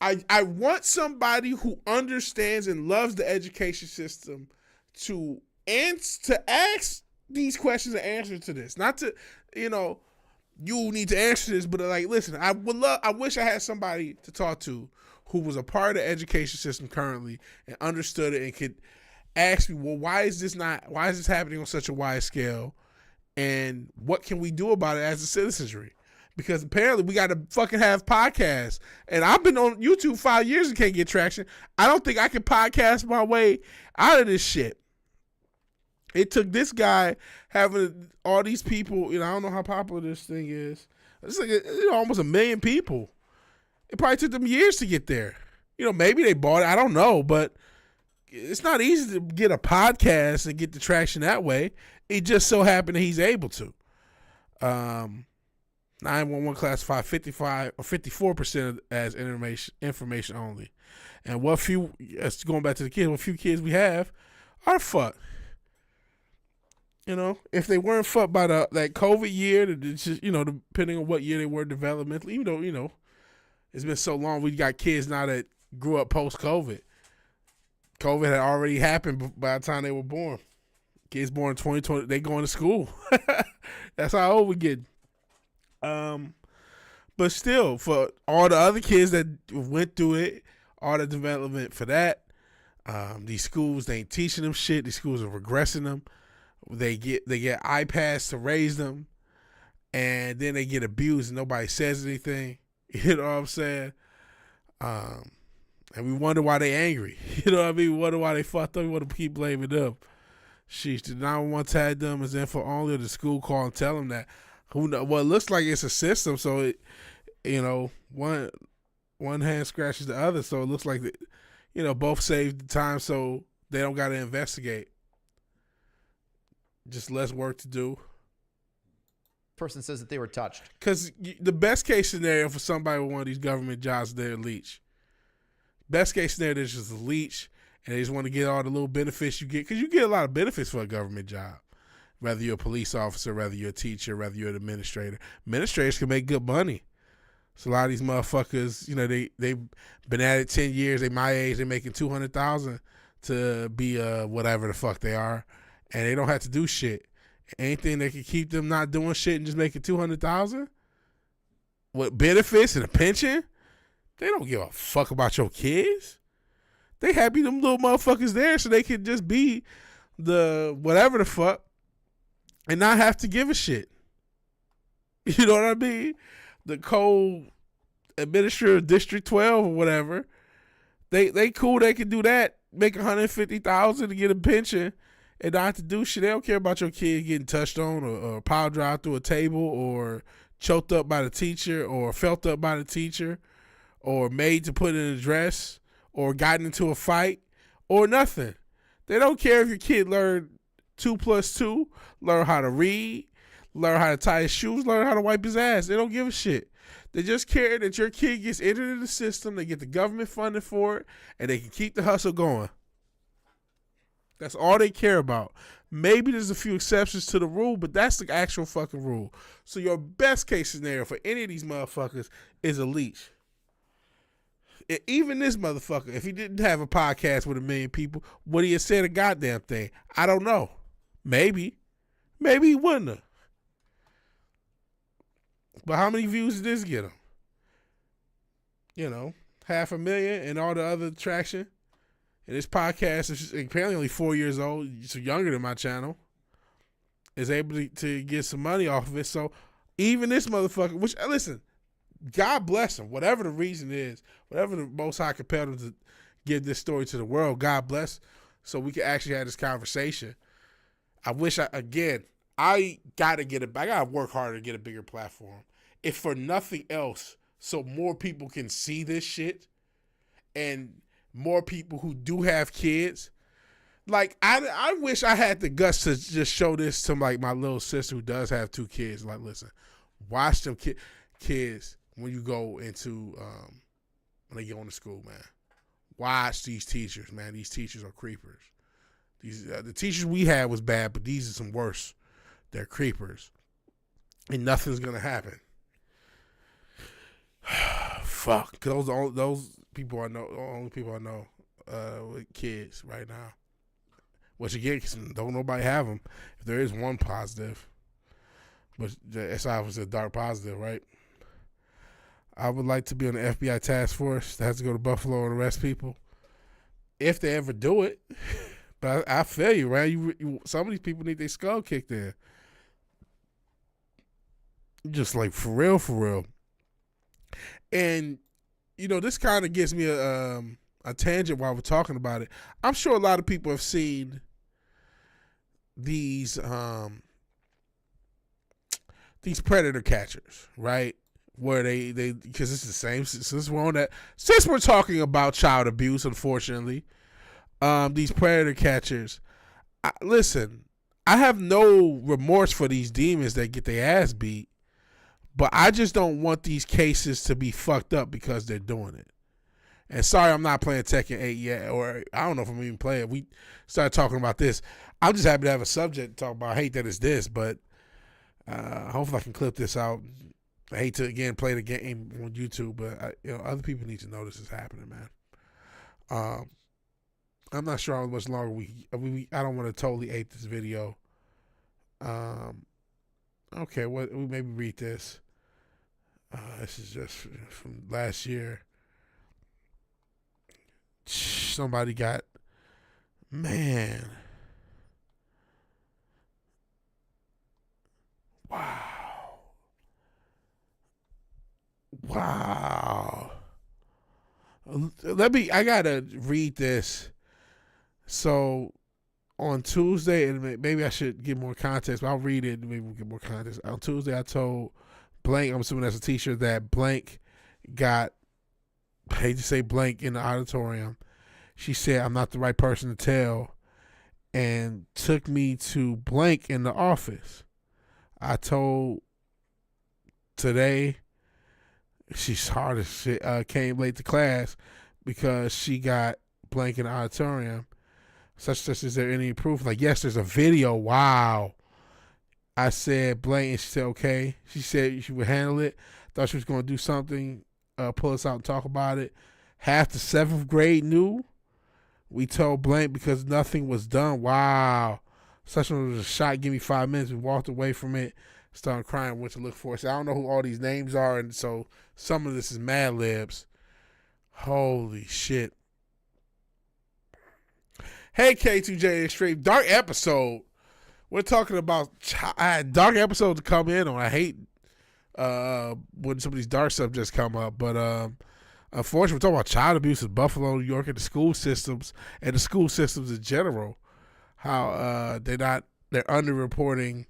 I want somebody who understands and loves the education system to ask these questions and answer to this. Not to, you need to answer this, but like, listen, I wish I had somebody to talk to who was a part of the education system currently and understood it and could ask me, well, why is this happening on such a wide scale? And what can we do about it as a citizenry? Because apparently we got to fucking have podcasts. And I've been on YouTube 5 years and can't get traction. I don't think I can podcast my way out of this shit. It took this guy having all these people, I don't know how popular this thing is. It's like almost 1 million people. It probably took them years to get there. You know, maybe they bought it. I don't know, but it's not easy to get a podcast and get the traction that way. It just so happened that he's able to. 911 classified 55 or 54% as information only. And what few, going back to the kids, what few kids we have are fucked. You know, if they weren't fucked by that COVID year, just, you know, depending on what year they were developmentally, even though, you know, it's been so long, we got kids now that grew up post-COVID. COVID had already happened by the time they were born. Kids born in 2020, they going to school. That's how old we get. But still, for all the other kids that went through it, all the development for that, these schools, they ain't teaching them shit. These schools are regressing them. They get iPads to raise them, and then they get abused and nobody says anything. You know what I'm saying? And we wonder why they angry. You know what I mean? We wonder why they fucked up. We want to keep blaming them. Sheesh, the 911 tag them as info only, or the school call and tell them that. Who know? Well, it looks like it's a system, so it, you know, one hand scratches the other, so it looks like you know, both save the time, so they don't got to investigate. Just less work to do. Person says that they were touched. Because the best case scenario for somebody with one of these government jobs, they're a leech. Best case scenario, they're just a leech, and they just want to get all the little benefits you get, because you get a lot of benefits for a government job. Whether you're a police officer, whether you're a teacher, whether you're an administrator. Administrators can make good money. So a lot of these motherfuckers, you know, they've been at it 10 years. They my age. They're making $200,000 to be whatever the fuck they are, and they don't have to do shit. Anything that can keep them not doing shit and just making $200,000 with benefits and a pension, they don't give a fuck about your kids. They happy them little motherfuckers there so they can just be the whatever the fuck and not have to give a shit. You know what I mean? The co-administrator of District 12 or whatever, they cool. They can do that, make $150,000 to get a pension and not have to do shit. They don't care about your kid getting touched on or power drive through a table or choked up by the teacher or felt up by the teacher or made to put in a dress or gotten into a fight or nothing. They don't care if your kid learned 2 + 2, learn how to read, learn how to tie his shoes, learn how to wipe his ass. They don't give a shit. They just care that your kid gets entered in the system, they get the government funding for it, and they can keep the hustle going. That's all they care about. Maybe there's a few exceptions to the rule, but that's the actual fucking rule. So your best case scenario for any of these motherfuckers is a leash. Even this motherfucker, if he didn't have a podcast with 1 million people, would he have said a goddamn thing? I don't know. Maybe. Maybe he wouldn't have. But how many views did this get him? You know, 500,000 and all the other traction. And this podcast is apparently only 4 years old, so younger than my channel, is able to get some money off of it. So even this motherfucker, which, listen, God bless him, whatever the reason is, whatever the Most High compelled him to give this story to the world, God bless, so we can actually have this conversation. I wish I gotta work harder to get a bigger platform. If for nothing else, so more people can see this shit and more people who do have kids. Like, I wish I had the guts to just show this to like my little sister who does have 2 kids. Like, listen, watch them kids when you go into, when they go into school, man. Watch these teachers, man. These teachers are creepers. These the teachers we had was bad, but these are some worse. They're creepers. And nothing's going to happen. Fuck. Those people I know, the only people I know with kids right now. Which again, don't nobody have them. If there is one positive, but it's obviously a dark positive, right? I would like to be on the FBI task force that has to go to Buffalo and arrest people, if they ever do it. But I feel you, right? Some of these people need their skull kicked in. Just like for real. And you know, this kind of gives me a tangent while we're talking about it. I'm sure a lot of people have seen these predator catchers, right? where they because it's the same. Since we're talking about child abuse, unfortunately, these predator catchers. Listen, I have no remorse for these demons that get their ass beat, but I just don't want these cases to be fucked up because they're doing it. And sorry, I'm not playing Tekken 8 yet, or I don't know if I'm even playing. We started talking about this. I'm just happy to have a subject to talk about. I hate that it's this, but hopefully I can clip this out. I hate to again play the game on YouTube, but other people need to know this is happening, man. I'm not sure how much longer I don't want to totally ape this video. Okay, we maybe read this. This is just from last year. Somebody got, man. Wow. I gotta read this. So on Tuesday, and maybe I should give more context, but I'll read it and maybe we'll get more context. On Tuesday, I told Blank, I'm assuming that's a teacher, that Blank got, I hate to say Blank, in the auditorium. She said, I'm not the right person to tell, and took me to Blank in the office. I told today, she's hard as shit, came late to class because she got Blank in the auditorium. Such is there any proof? Like, yes, there's a video. Wow. I said Blank, and she said okay. She said she would handle it. Thought she was going to do something, pull us out and talk about it. Half the 7th grade knew. We told Blank because nothing was done. Wow. Such was a shot. Give me 5 minutes. We walked away from it. Started crying. Went to look for it. So I don't know who all these names are, and so some of this is Mad Libs. Holy shit. Hey, K2J Extreme. Dark episode. We're talking about dark episode to come in on. I hate when some of these dark subjects come up, but unfortunately, we're talking about child abuse in Buffalo, New York, and the school systems in general. How they're underreporting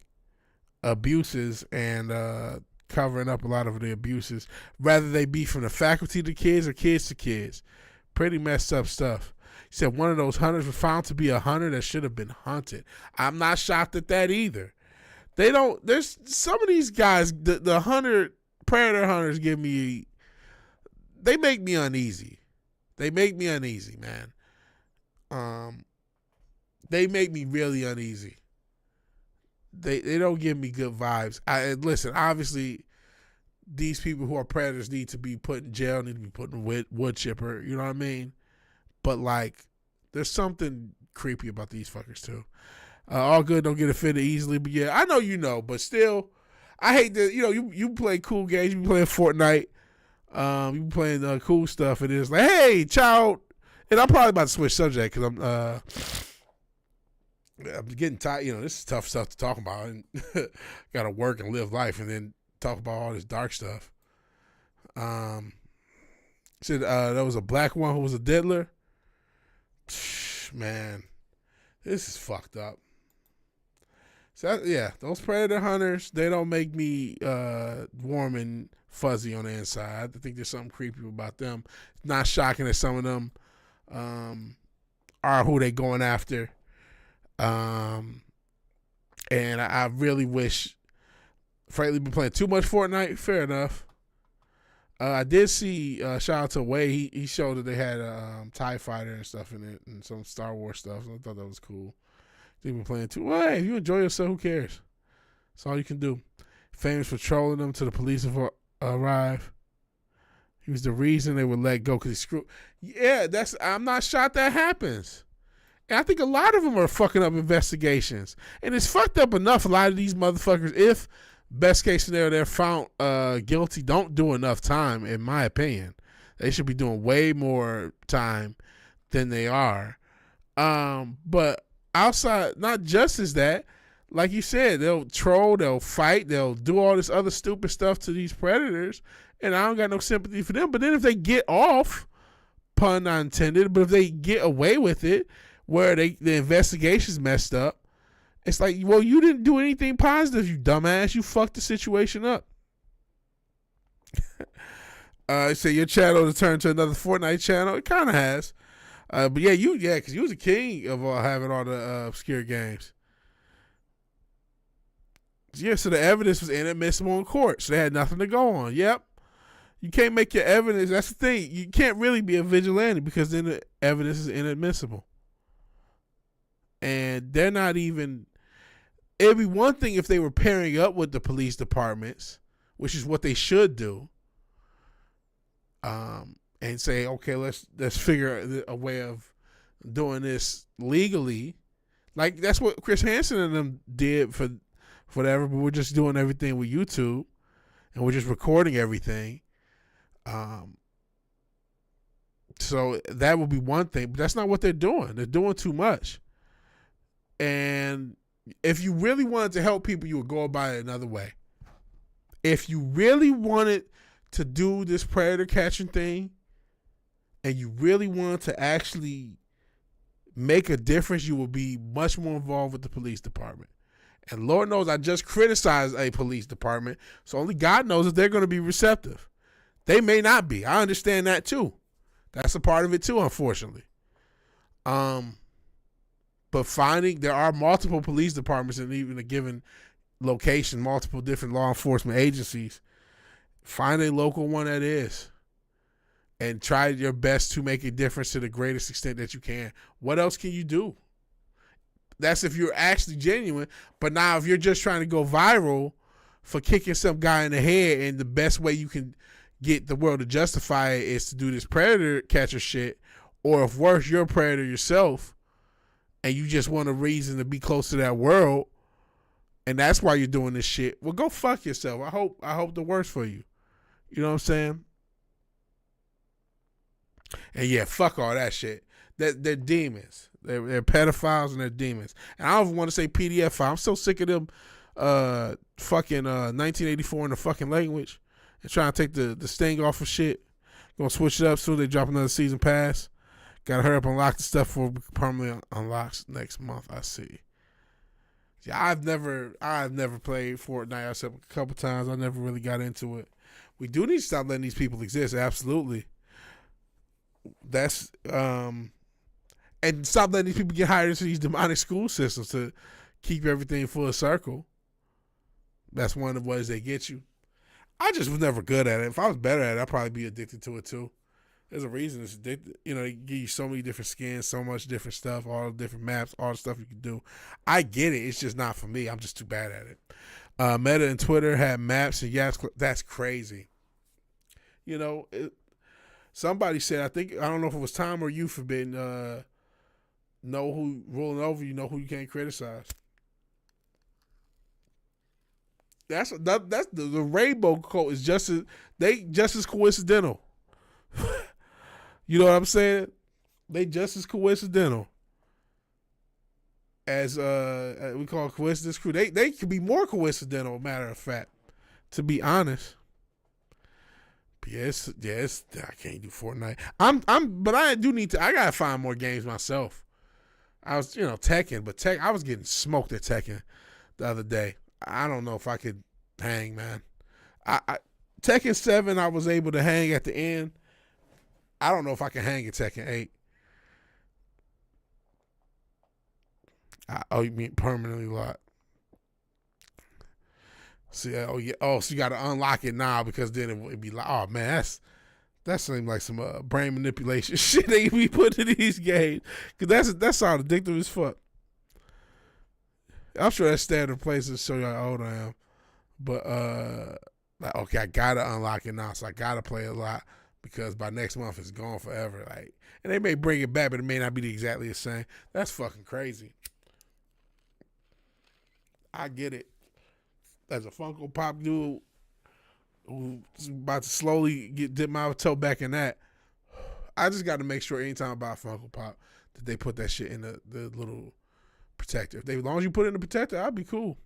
abuses and covering up a lot of the abuses, rather they be from the faculty to kids or kids to kids. Pretty messed up stuff. He said one of those hunters was found to be a hunter that should have been hunted. I'm not shocked at that either. There's some of these guys, the predator hunters they make me uneasy. They make me uneasy, man. They make me really uneasy. They don't give me good vibes. Listen, obviously, these people who are predators need to be put in jail, need to be put in wood chipper, you know what I mean? But, like, there's something creepy about these fuckers, too. All good, don't get offended easily. But, yeah, I know you know. But still, I hate that, you play cool games. You play Fortnite. You playing cool stuff. And it's like, hey, child. And I'm probably about to switch subject because I'm getting tired. This is tough stuff to talk about. And got to work and live life and then talk about all this dark stuff. Said there was a black one who was a diddler. Man, this is fucked up. So yeah, those predator hunters, they don't make me warm and fuzzy on the inside. I think there's something creepy about them. Not shocking that some of them are who they going after. And I really wish, frankly, been playing too much Fortnite. Fair enough. I did see, shout out to Way, he showed that they had a TIE fighter and stuff in it and some Star Wars stuff. So I thought that was cool. They've been playing too. Well, hey, if you enjoy yourself, who cares? That's all you can do. Famous for trolling them till the police arrive. He was the reason they would let go because he screwed. Yeah, I'm not shocked that happens. And I think a lot of them are fucking up investigations. And it's fucked up enough. A lot of these motherfuckers, if best case scenario, they're found guilty, don't do enough time, in my opinion. They should be doing way more time than they are. But outside, not just as that, like you said, they'll troll, they'll fight, they'll do all this other stupid stuff to these predators, and I don't got no sympathy for them. But then if they get off, pun not intended, but if they get away with it, where the investigation's messed up, it's like, well, you didn't do anything positive, you dumbass. You fucked the situation up. Say your channel to turn to another Fortnite channel. It kind of has. But yeah, because you was a king of having all the obscure games. Yeah, so the evidence was inadmissible in court, so they had nothing to go on. Yep. You can't make your evidence. That's the thing. You can't really be a vigilante because then the evidence is inadmissible. And they're not even. It'd be one thing if they were pairing up with the police departments, which is what they should do. And say, okay, let's figure a way of doing this legally. Like that's what Chris Hansen and them did for whatever, but we're just doing everything with YouTube and we're just recording everything. So that would be one thing, but that's not what they're doing. They're doing too much. And if you really wanted to help people, you would go about it another way. If you really wanted to do this predator catching thing and you really wanted to actually make a difference, you would be much more involved with the police department. And Lord knows I just criticized a police department, so only God knows if they're going to be receptive. They may not be. I understand that too. That's a part of it too, unfortunately. But there are multiple police departments in even a given location, multiple different law enforcement agencies. Find a local one that is. And try your best to make a difference to the greatest extent that you can. What else can you do? That's if you're actually genuine. But now if you're just trying to go viral for kicking some guy in the head and the best way you can get the world to justify it is to do this predator catcher shit, or if worse, you're a predator yourself and you just want a reason to be close to that world and that's why you're doing this shit, well, go fuck yourself. I hope the worst for you. You know what I'm saying? And yeah, fuck all that shit. They're demons. They're pedophiles and they're demons. And I don't even want to say PDF file. I'm so sick of them fucking 1984 in the fucking language and trying to take the sting off of shit. Gonna switch it up soon. They drop another season pass. Gotta hurry up and unlock the stuff for permanently unlocks next month. I see. Yeah, I've never played Fortnite except a couple times. I never really got into it. We do need to stop letting these people exist. Absolutely. That's and stop letting these people get hired into these demonic school systems to keep everything full circle. That's one of the ways they get you. I just was never good at it. If I was better at it, I'd probably be addicted to it too. There's a reason it's addicted. You know, they give you so many different skins, so much different stuff, all the different maps, all the stuff you can do. I get it. It's just not for me. I'm just too bad at it. Meta and Twitter had maps, and yeah, that's crazy. You know, somebody said, I don't know if it was Tom or you forbidden, know who ruling over you, know who you can't criticize. That's the rainbow quote is just as coincidental. You know what I'm saying? They just as coincidental as we call coincidence crew. They could be more coincidental, matter of fact, to be honest. But yes, I can't do Fortnite. But I do need to. I gotta find more games myself. I was, Tekken, but I was getting smoked at Tekken the other day. I don't know if I could hang, man. Tekken 7, I was able to hang at the end. I don't know if I can hang at Tekken 8. You mean permanently locked? See, oh yeah. Oh, so you got to unlock it now because then it'd be like, oh man, that seems like some brain manipulation shit they be putting in these games. Cause that's all addictive as fuck. I'm sure that's standard place to show you how old I am. But like, okay, I gotta unlock it now, so I gotta play a lot because by next month it's gone forever. Like, and they may bring it back, but it may not be exactly the same. That's fucking crazy. I get it. As a Funko Pop dude who's about to slowly dip my toe back in that, I just got to make sure anytime I buy a Funko Pop that they put that shit in the little protector. As long as you put it in the protector, I'll be cool.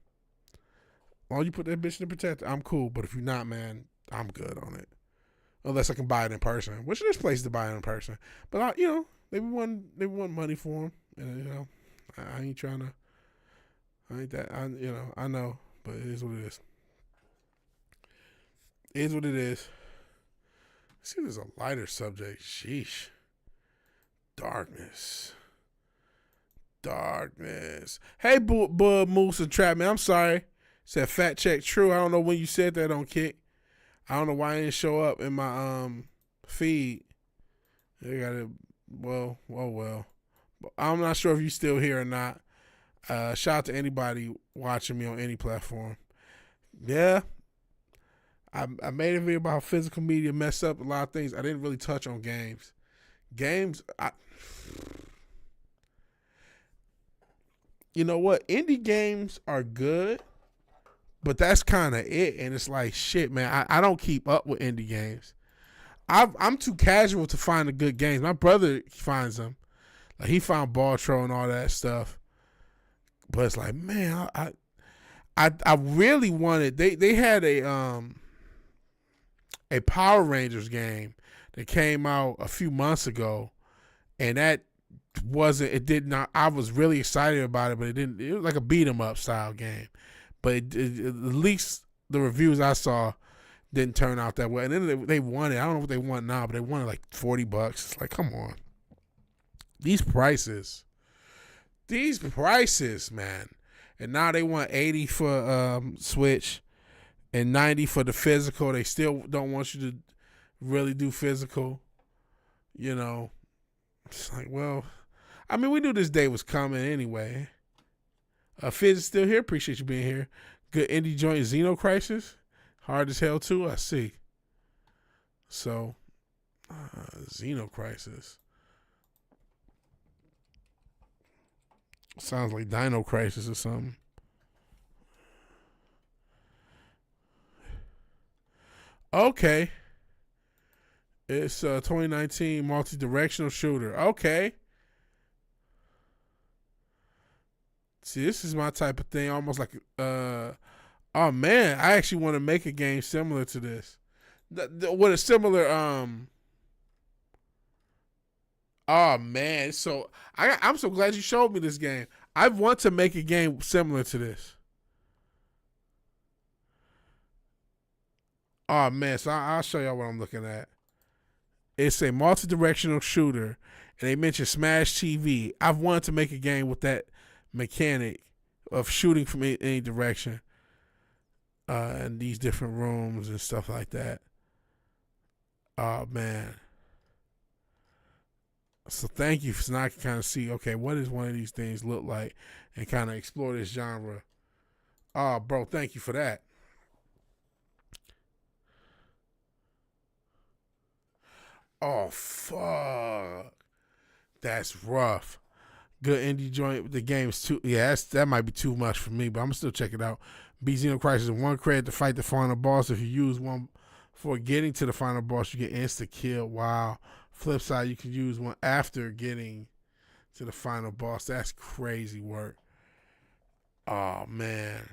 As long as you put that bitch in the protector, I'm cool. But if you're not, man, I'm good on it. Unless I can buy it in person, which there's places to buy it in person. But they want money for them, and I ain't trying to. I ain't that. I know, but it is what it is. It is what it is. see, there's a lighter subject. Sheesh. Darkness. Hey, Moose and Trap, man. I'm sorry. Said fat check true. I don't know when you said that on Kick. I don't know why it didn't show up in my feed. They got it. Well. I'm not sure if you still here or not. Shout out to anybody watching me on any platform. Yeah. I made a video about how physical media messed up a lot of things. I didn't really touch on games. You know what? Indie games are good, but that's kind of it. And it's like, shit, man, I don't keep up with indie games. I'm too casual to find the good games. My brother finds them. Like, he found Ball Troll and all that stuff. But it's like, man, I really wanted, they had a Power Rangers game that came out a few months ago, and that I was really excited about it, but it was like a beat 'em up style game. But at least the reviews I saw didn't turn out that way. And then they won it. I don't know what they want now, but they won it like $40. It's like, come on. These prices, man. And now they want $80 for Switch and $90 for the physical. They still don't want you to really do physical. You know, it's like, well, I mean, we knew this day was coming anyway. Fizz is still here. Appreciate you being here. Good indie joint, Xeno Crisis. Hard as hell, too. I see. So, Xeno Crisis. Sounds like Dino Crisis or something. Okay. It's 2019 multi-directional shooter. Okay. See, this is my type of thing. Almost like, oh man, I actually want to make a game similar to this. With a similar, oh man, so I'm so glad you showed me this game. I want to make a game similar to this. Oh man, so I'll show y'all what I'm looking at. It's a multi-directional shooter, and they mentioned Smash TV. I've wanted to make a game with that mechanic of shooting from any direction, and these different rooms and stuff like that. Oh man. So thank you, so now I can kind of see, okay, what does one of these things look like and kind of explore this genre. Oh, bro, thank you for that. Oh, fuck. That's rough. Good indie joint. The game's too, yeah, that might be too much for me, but I'm going to still check it out. Beat Xeno Crisis, 1 credit to fight the final boss. If you use one for getting to the final boss, you get insta kill. Wow. Flip side, you can use one after getting to the final boss. That's crazy work. Oh, man.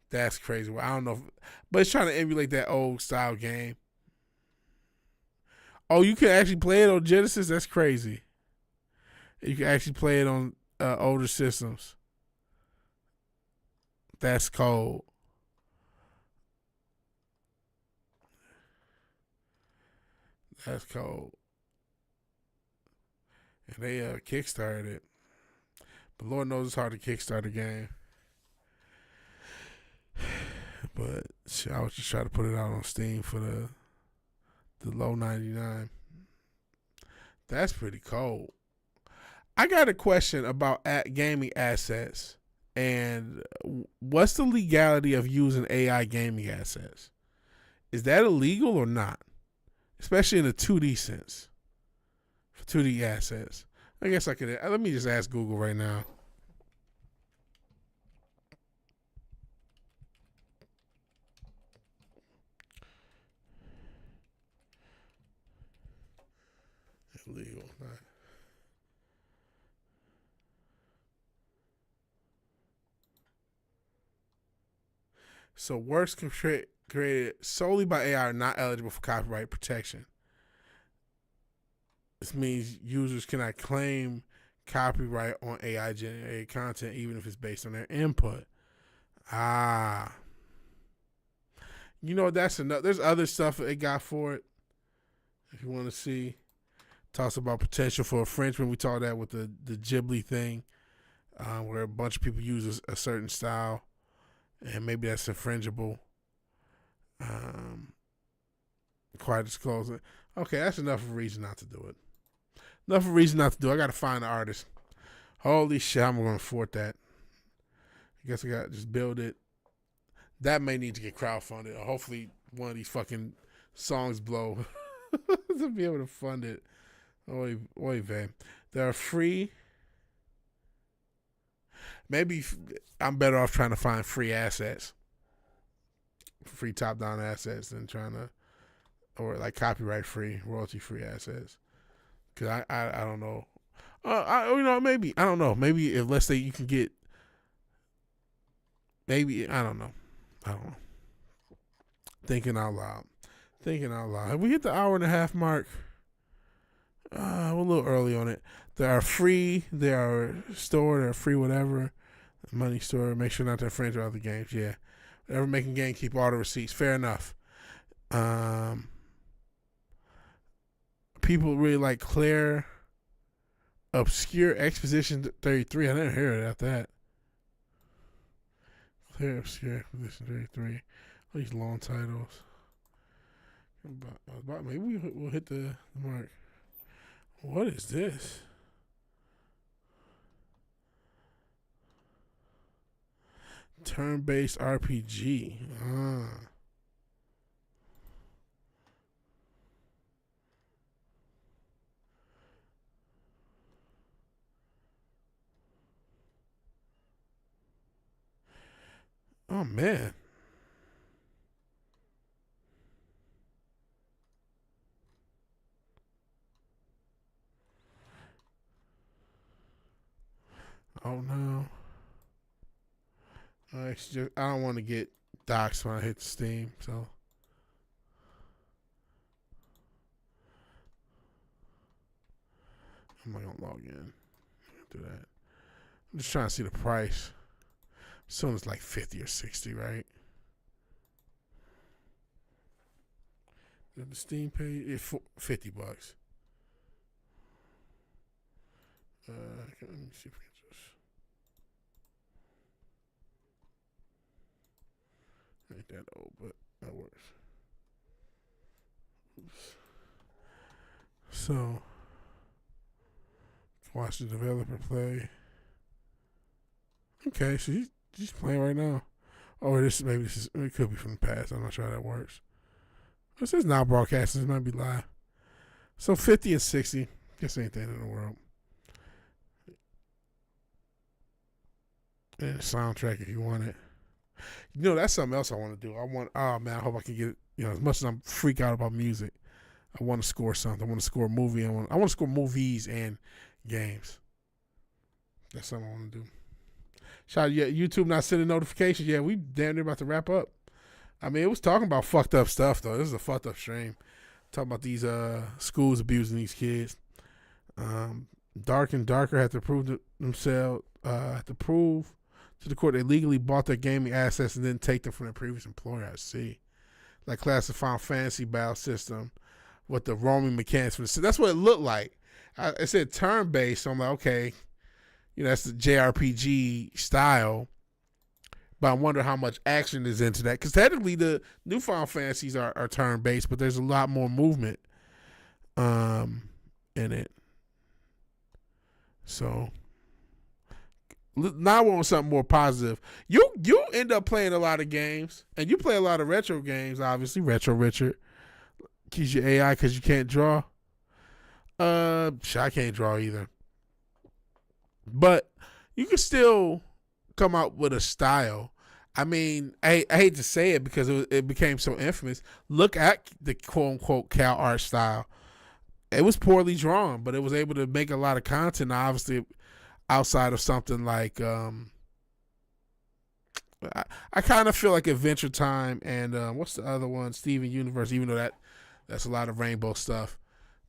That's crazy work. I don't know. But it's trying to emulate that old style game. Oh, you can actually play it on Genesis? That's crazy. You can actually play it on older systems. That's cold. That's cold. And they kickstarted it. But Lord knows it's hard to kickstart a game. But I was just trying to put it out on Steam for the low 99. That's pretty cold. I got a question about gaming assets. And what's the legality of using AI gaming assets? Is that illegal or not? Especially in the 2D sense. For 2D assets. I guess I could, let me just ask Google right now. Illegal. Right. So works created solely by AI are not eligible for copyright protection. This means users cannot claim copyright on AI generated content even if it's based on their input. Ah. You know, that's enough. There's other stuff that they got for it. If you want to see, talks about potential for infringement. We talked that with the Ghibli thing, where a bunch of people use a certain style, and maybe that's infringible. Quiet disclosure. Okay, that's enough of a reason not to do it. Enough of a reason not to do it. I got to find the artist. Holy shit, I'm going to afford that. I guess I got to just build it. That may need to get crowdfunded. Or hopefully one of these fucking songs blow to be able to fund it. Oy vey. There are free. Maybe I'm better off trying to find free assets. Free top-down assets than trying to, or like copyright-free, royalty-free assets. Because I don't know. Maybe, I don't know. Maybe if, let's say you can get, maybe, I don't know. Thinking out loud. Have we hit the hour and a half mark? We're a little early on it. They are free. They are stored. They're free whatever. Money store. Make sure not to infringe on other games. Yeah. Whatever making game, keep all the receipts. Fair enough. People really like Claire Obscure Exposition 33. I never heard about that. Claire Obscure Exposition 33. All these long titles. Maybe we'll hit the mark. What is this? Turn-based RPG. Oh, man. Oh, no. I don't want to get doxxed when I hit Steam, so. I'm not going to log in. Do that. I'm just trying to see the price. So it's like 50 or 60, right? The Steam page is $50. Let me see if we can just. Ain't that old, but that works. Oops. So, watch the developer play. Okay, so he's playing right now. Oh, it could be from the past. I'm not sure how that works. It says now broadcasting. It might be live. So 50 and 60. Guess ain't the end of the world. And a soundtrack if you want it. You know, that's something else I want to do. I hope I can get it. You know, as much as I'm freak out about music, I want to score something. I want to score a movie. I want to score movies and games. That's something I want to do. Shout out, YouTube not sending notifications. Yeah, we damn near about to wrap up. I mean, it was talking about fucked up stuff, though. This is a fucked up stream. Talking about these schools abusing these kids. Dark and Darker had to prove to the court they legally bought their gaming assets and didn't take them from their previous employer. I see. Like class of Final Fantasy battle system with the roaming mechanics. That's what it looked like. It said turn-based, so I'm like, okay, you know, that's the JRPG style. But I wonder how much action is into that. Because technically the new Final Fantasies are turn-based, but there's a lot more movement in it. So now we're on something more positive. You end up playing a lot of games, and you play a lot of retro games, obviously. Retro Richard. Keeps your AI because you can't draw. I can't draw either. But you can still come out with a style. I mean, I hate to say it because it became so infamous. Look at the quote-unquote Cal art style. It was poorly drawn, but it was able to make a lot of content, obviously, outside of something like I kind of feel like Adventure Time and what's the other one? Steven Universe, even though that's a lot of rainbow stuff.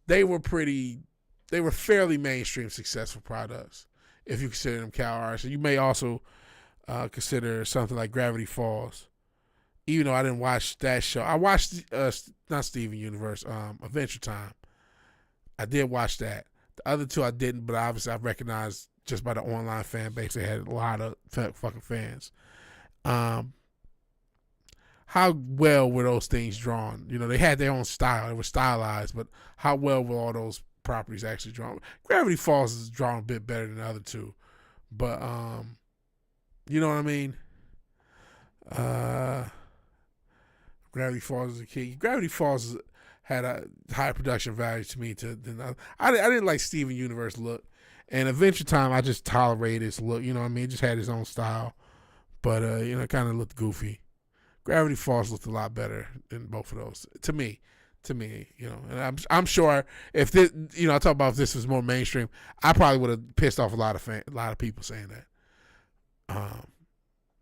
They were fairly mainstream successful products if you consider them Cal arts. And you may also consider something like Gravity Falls even though I didn't watch that show. I watched not Steven Universe, Adventure Time. I did watch that. The other two I didn't, but obviously I recognized just by the online fan base they had a lot of fucking fans. How well were those things drawn? You know, they had their own style. It was stylized, but how well were all those properties actually drawn? Gravity Falls is drawn a bit better than the other two, but you know what I mean? Gravity Falls is a key. Gravity Falls had a high production value to me. I didn't like Steven Universe look, and Adventure Time I just tolerated his look. You know what I mean? It just had his own style, but you know, it kind of looked goofy. Gravity Falls looked a lot better than both of those to me. You know, and I'm sure if this, you know, I talk about if this was more mainstream, I probably would have pissed off a lot of people saying that.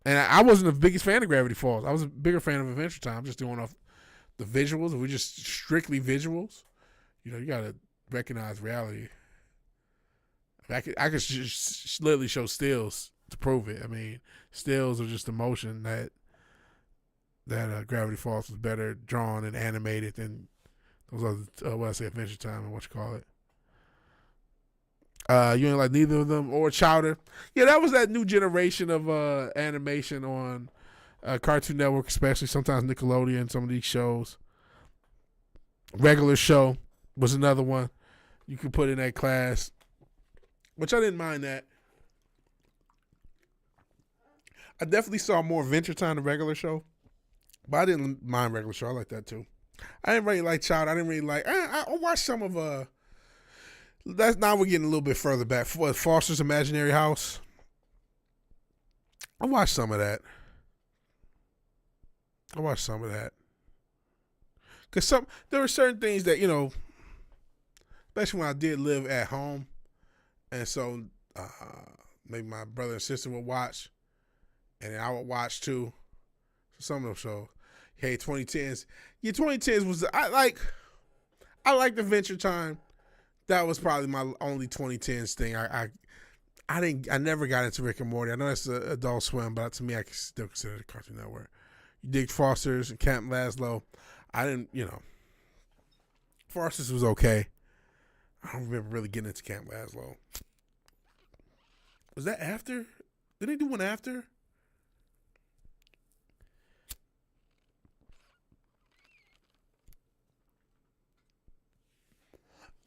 And I wasn't the biggest fan of Gravity Falls. I was a bigger fan of Adventure Time. Just doing off the visuals. If we're just strictly visuals, you know, you got to recognize reality. I could just literally show stills to prove it. I mean, stills are just emotion that Gravity Falls was better drawn and animated than those other, what I say, Adventure Time and what you call it. You ain't like neither of them or Chowder. Yeah, that was that new generation of animation on Cartoon Network, especially sometimes Nickelodeon, some of these shows. Regular Show was another one you could put in that class, which I didn't mind that. I definitely saw more Adventure Time than Regular Show, but I didn't mind Regular Show. I like that too. I didn't really like Chowder. I didn't really like. I watched some of That's now we're getting a little bit further back. Foster's Imaginary House. I watched some of that. Because there were certain things that, you know, especially when I did live at home, and so maybe my brother and sister would watch, and then I would watch too. Some of them shows. Hey, 2010s. Yeah, 2010s was I liked Adventure Time. That was probably my only 2010s thing. I never got into Rick and Morty. I know it's an Adult Swim, but to me, I can still consider it a Cartoon Network. You dig Foster's and Camp Lazlo. I didn't, you know. Foster's was okay. I don't remember really getting into Camp Lazlo. Was that after? Did they do one after?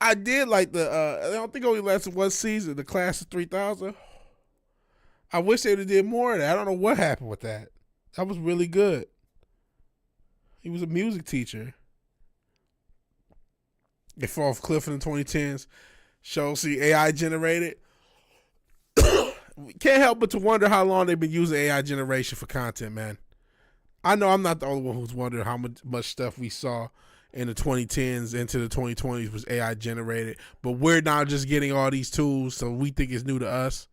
I did like I don't think it only lasted one season, the Class of 3000. I wish they would have did more of that. I don't know what happened with that. That was really good. He was a music teacher. They fall off a cliff in the 2010s. Show see AI generated. Can't help but to wonder how long they've been using AI generation for content, man. I know I'm not the only one who's wondering how much stuff we saw in the 2010s into the 2020s was AI generated, but we're now just getting all these tools, so we think it's new to us.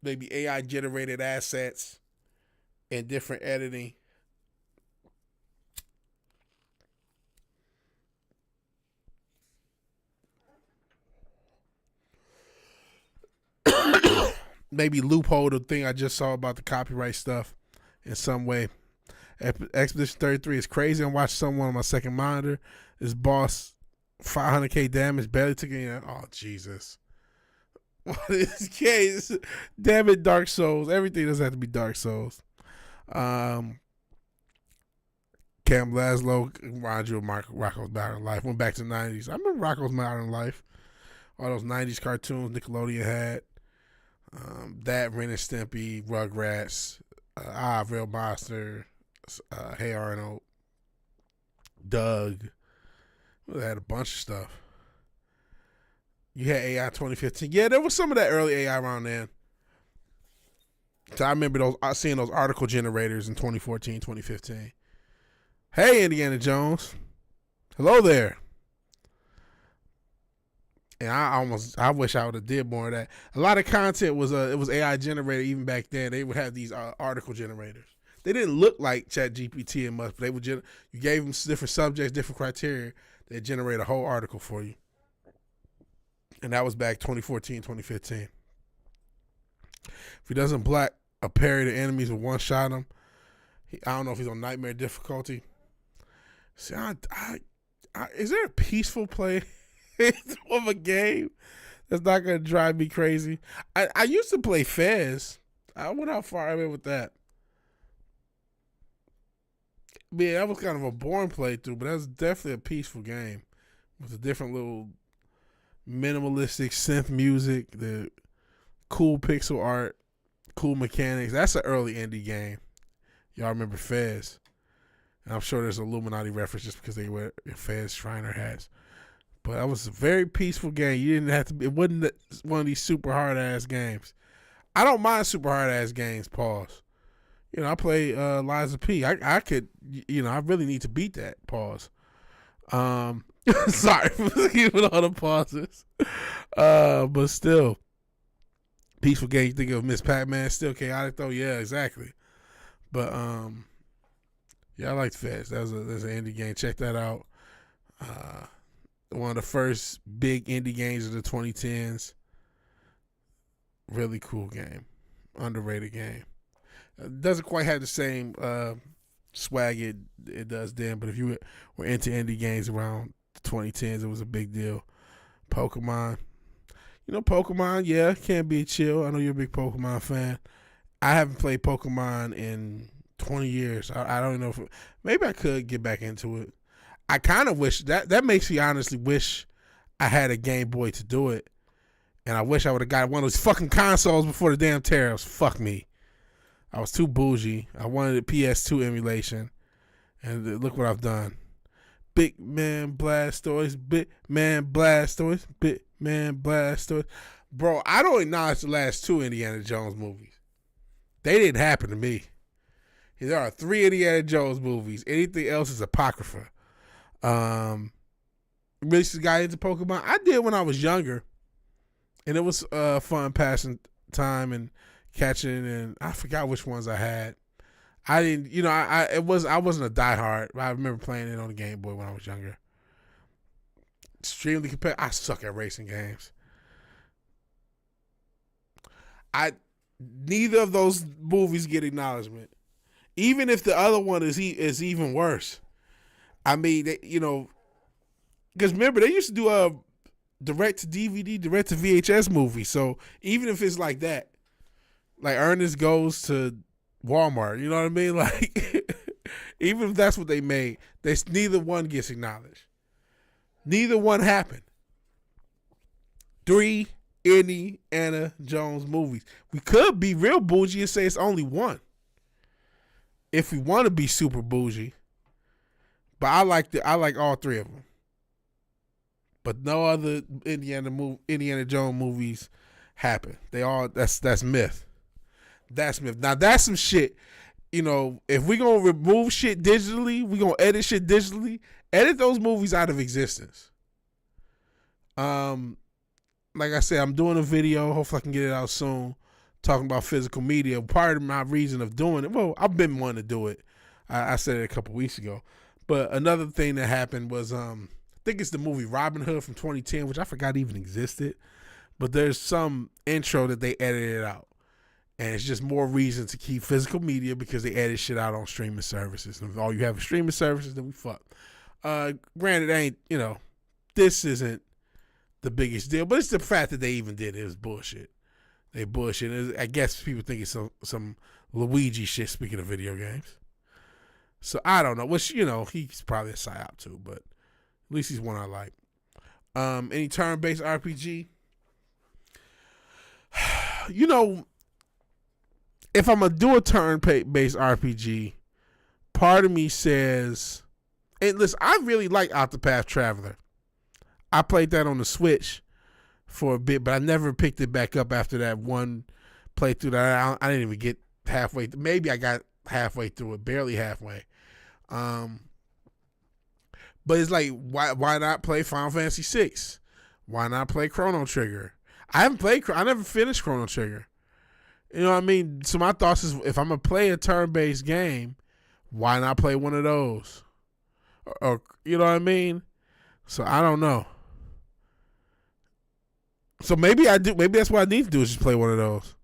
Maybe AI generated assets and different editing. Maybe loophole the thing I just saw about the copyright stuff in some way. Expedition 33 is crazy. I watched someone on my second monitor. This boss, 500K damage, barely took any. Oh, Jesus. What is case? Damn it, Dark Souls. Everything doesn't have to be Dark Souls. Cam Laszlo reminds you of Rocko's Modern Life. Went back to the 90s. I remember Rocko's Modern Life. All those 90s cartoons Nickelodeon had. That, Ren and Stimpy, Rugrats, Real Monster, Hey Arnold, Doug. They had a bunch of stuff. You had AI 2015. Yeah, there was some of that early AI around then. So I remember seeing those article generators in 2014, 2015. Hey, Indiana Jones. Hello there. And I wish I would have did more of that. A lot of content was it was AI generated even back then. They would have these article generators. They didn't look like ChatGPT and much, but they would you gave them different subjects, different criteria. They generate a whole article for you. And that was back 2014, 2015. If he doesn't block a parry to enemies with one shot him. I don't know if he's on nightmare difficulty. See, is there a peaceful play of a game that's not gonna drive me crazy? I used to play Fez. I wonder how far I went with that. Yeah, that was kind of a boring playthrough, but that's definitely a peaceful game with a different little minimalistic synth music, the cool pixel art, cool mechanics. That's an early indie game. Y'all remember Fez? And I'm sure there's an Illuminati reference just because they wear Fez Shriner hats. But that was a very peaceful game. You didn't have to. It wasn't one of these super hard ass games. I don't mind super hard ass games. Pause. You know, I play Liza P. I could. You know, I really need to beat that. Pause. Sorry for giving all the pauses. But still, peaceful game. You think of Miss Pac-Man, still chaotic though. Yeah, exactly. But yeah, I liked Fez. That's an indie game. Check that out. One of the first big indie games of the 2010s. Really cool game. Underrated game. Doesn't quite have the same swag it does then, but if you were into indie games around the 2010s, it was a big deal. Pokemon. You know, Pokemon, yeah, can be chill. I know you're a big Pokemon fan. I haven't played Pokemon in 20 years. I don't know if maybe I could get back into it. I kind of wish that makes me honestly wish I had a Game Boy to do it, and I wish I would have got one of those fucking consoles before the damn tariffs. Fuck me, I was too bougie. I wanted a PS2 emulation, and look what I've done. Big Man Blastoise, Big Man Blastoise, Big Man Blastoise. Bro, I don't acknowledge the last two Indiana Jones movies. They didn't happen to me. There are 3 Indiana Jones movies. Anything else is apocrypha. Really got into Pokemon. I did when I was younger, and it was fun passing time and catching. And I forgot which ones I had. I didn't, you know, I wasn't a diehard. I remember playing it on the Game Boy when I was younger. Extremely competitive. I suck at racing games. Neither of those movies get acknowledgement. Even if the other one is even worse. I mean, you know, because remember, they used to do a direct-to-DVD, direct-to-VHS movie. So even if it's like that, like Ernest Goes to Walmart, you know what I mean? Like, even if that's what they made, neither one gets acknowledged. Neither one happened. 3 Indiana Jones movies. We could be real bougie and say it's only one. If we want to be super bougie. But I like all 3 of them. But no other Indiana Jones movies happen. They all that's myth. That's myth. Now that's some shit. You know, if we gonna remove shit digitally, we gonna edit shit digitally. Edit those movies out of existence. Like I said, I'm doing a video. Hopefully I can get it out soon. Talking about physical media. Part of my reason of doing it, well, I've been wanting to do it. I said it a couple weeks ago. But another thing that happened was, I think it's the movie Robin Hood from 2010, which I forgot even existed. But there's some intro that they edited out. And it's just more reason to keep physical media because they edit shit out on streaming services. And if all you have is streaming services, then we fuck. Granted, you know, this isn't the biggest deal, but it's the fact that they even did it is bullshit. They bullshit. I guess people think it's some Luigi shit, speaking of video games. So I don't know. Which, you know, he's probably a psyop too, but at least he's one I like. Any turn-based RPG? You know, if I'm going to do a turn-based RPG, part of me says, and listen, I really like Octopath Traveler. I played that on the Switch for a bit, but I never picked it back up after that one playthrough that I didn't even get halfway. Maybe I got halfway through it, barely halfway. But it's like, why not play Final Fantasy VI? Why not play Chrono Trigger? I never finished Chrono Trigger. You know what I mean? So my thoughts is, if I'm going to play a turn-based game, why not play one of those? Or you know what I mean? So I don't know. So maybe I do. Maybe that's what I need to do is just play one of those.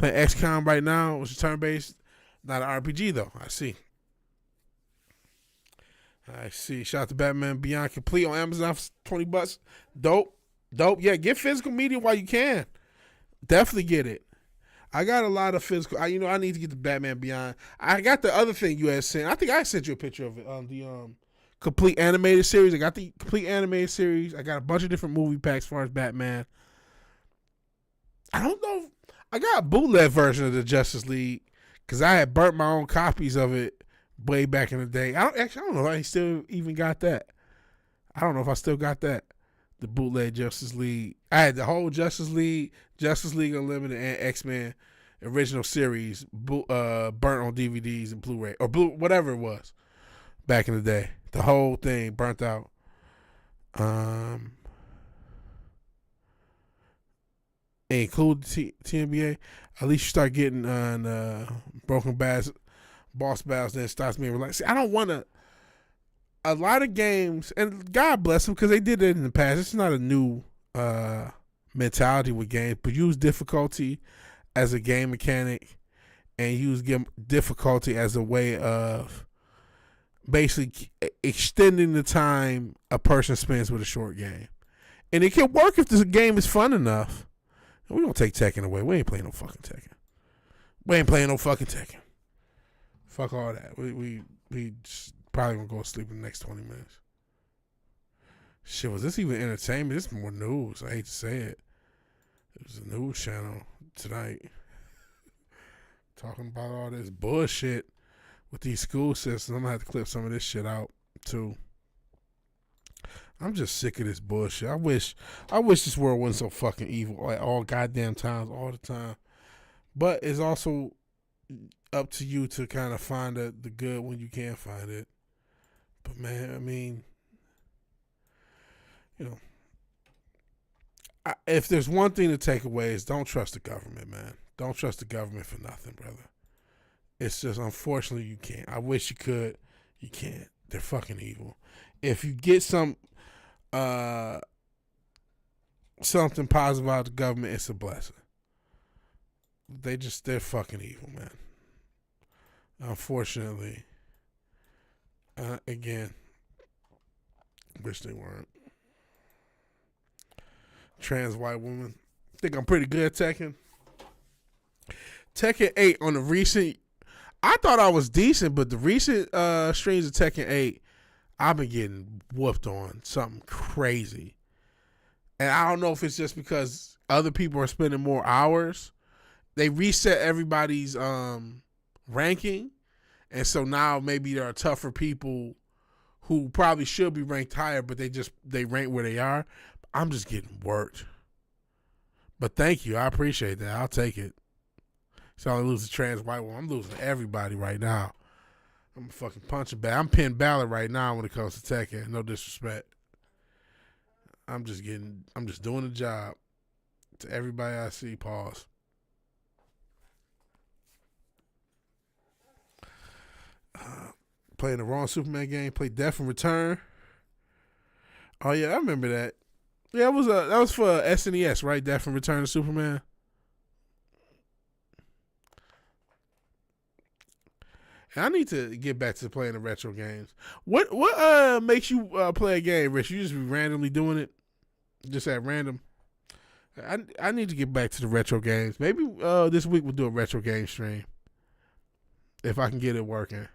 Playing XCOM right now, which is turn-based. Not an RPG, though. I see. Shout out to Batman Beyond Complete on Amazon for $20. Dope. Yeah, get physical media while you can. Definitely get it. I got a lot of physical. I need to get the Batman Beyond. I got the other thing you had sent. I think I sent you a picture of it. The complete animated series. I got the complete animated series. I got a bunch of different movie packs as far as Batman. I don't know. I got a bootleg version of the Justice League because I had burnt my own copies of it way back in the day. I don't know if I still even got that. I don't know if I still got that. The bootleg Justice League. I had the whole Justice League Unlimited, and X-Men original series burnt on DVDs and Blu-ray or whatever it was back in the day. The whole thing burnt out. Include TNBA. At least you start getting on Broken Boss Battles, then it starts being relaxed. See, I don't want to. A lot of games, and God bless them because they did it in the past. It's not a new mentality with games, but use difficulty as a game mechanic and use difficulty as a way of basically extending the time a person spends with a short game. And it can work if the game is fun enough. We don't take Tekken away. We ain't playing no fucking Tekken. Fuck all that. We just probably gonna go to sleep in the next 20 minutes. Shit, was this even entertainment? This is more news. I hate to say it. It was a news channel tonight talking about all this bullshit with these school systems. I'm gonna have to clip some of this shit out too. I'm just sick of this bullshit. I wish this world wasn't so fucking evil at all goddamn times, all the time. But it's also up to you to kind of find the good when you can find it. But man, I mean, if there's one thing to take away is don't trust the government, man. Don't trust the government for nothing, brother. It's just, unfortunately, you can't. I wish you could. You can't. They're fucking evil. If you get something positive about the government, it's a blessing. They're fucking evil, man. Unfortunately. Again, wish they weren't. Trans white woman. Think I'm pretty good at Tekken. Tekken 8 on the recent. I thought I was decent, but the recent streams of Tekken 8, I've been getting whooped on something crazy. And I don't know if it's just because other people are spending more hours. They reset everybody's ranking. And so now maybe there are tougher people who probably should be ranked higher, but they rank where they are. I'm just getting worked. But thank you. I appreciate that. I'll take it. So I lose a trans white woman. I'm losing everybody right now. I'm a fucking punching bag. I'm Penn Ballard right now when it comes to Tekken. No disrespect. I'm just doing the job. To everybody I see, pause. Playing the wrong Superman game. Played Death and Return. Oh yeah, I remember that. Yeah, that was for SNES, right? Death and Return of Superman. And I need to get back to playing the retro games. What makes you play a game, Rich? You just be randomly doing it, just at random. I need to get back to the retro games. Maybe this week we'll do a retro game stream if I can get it working.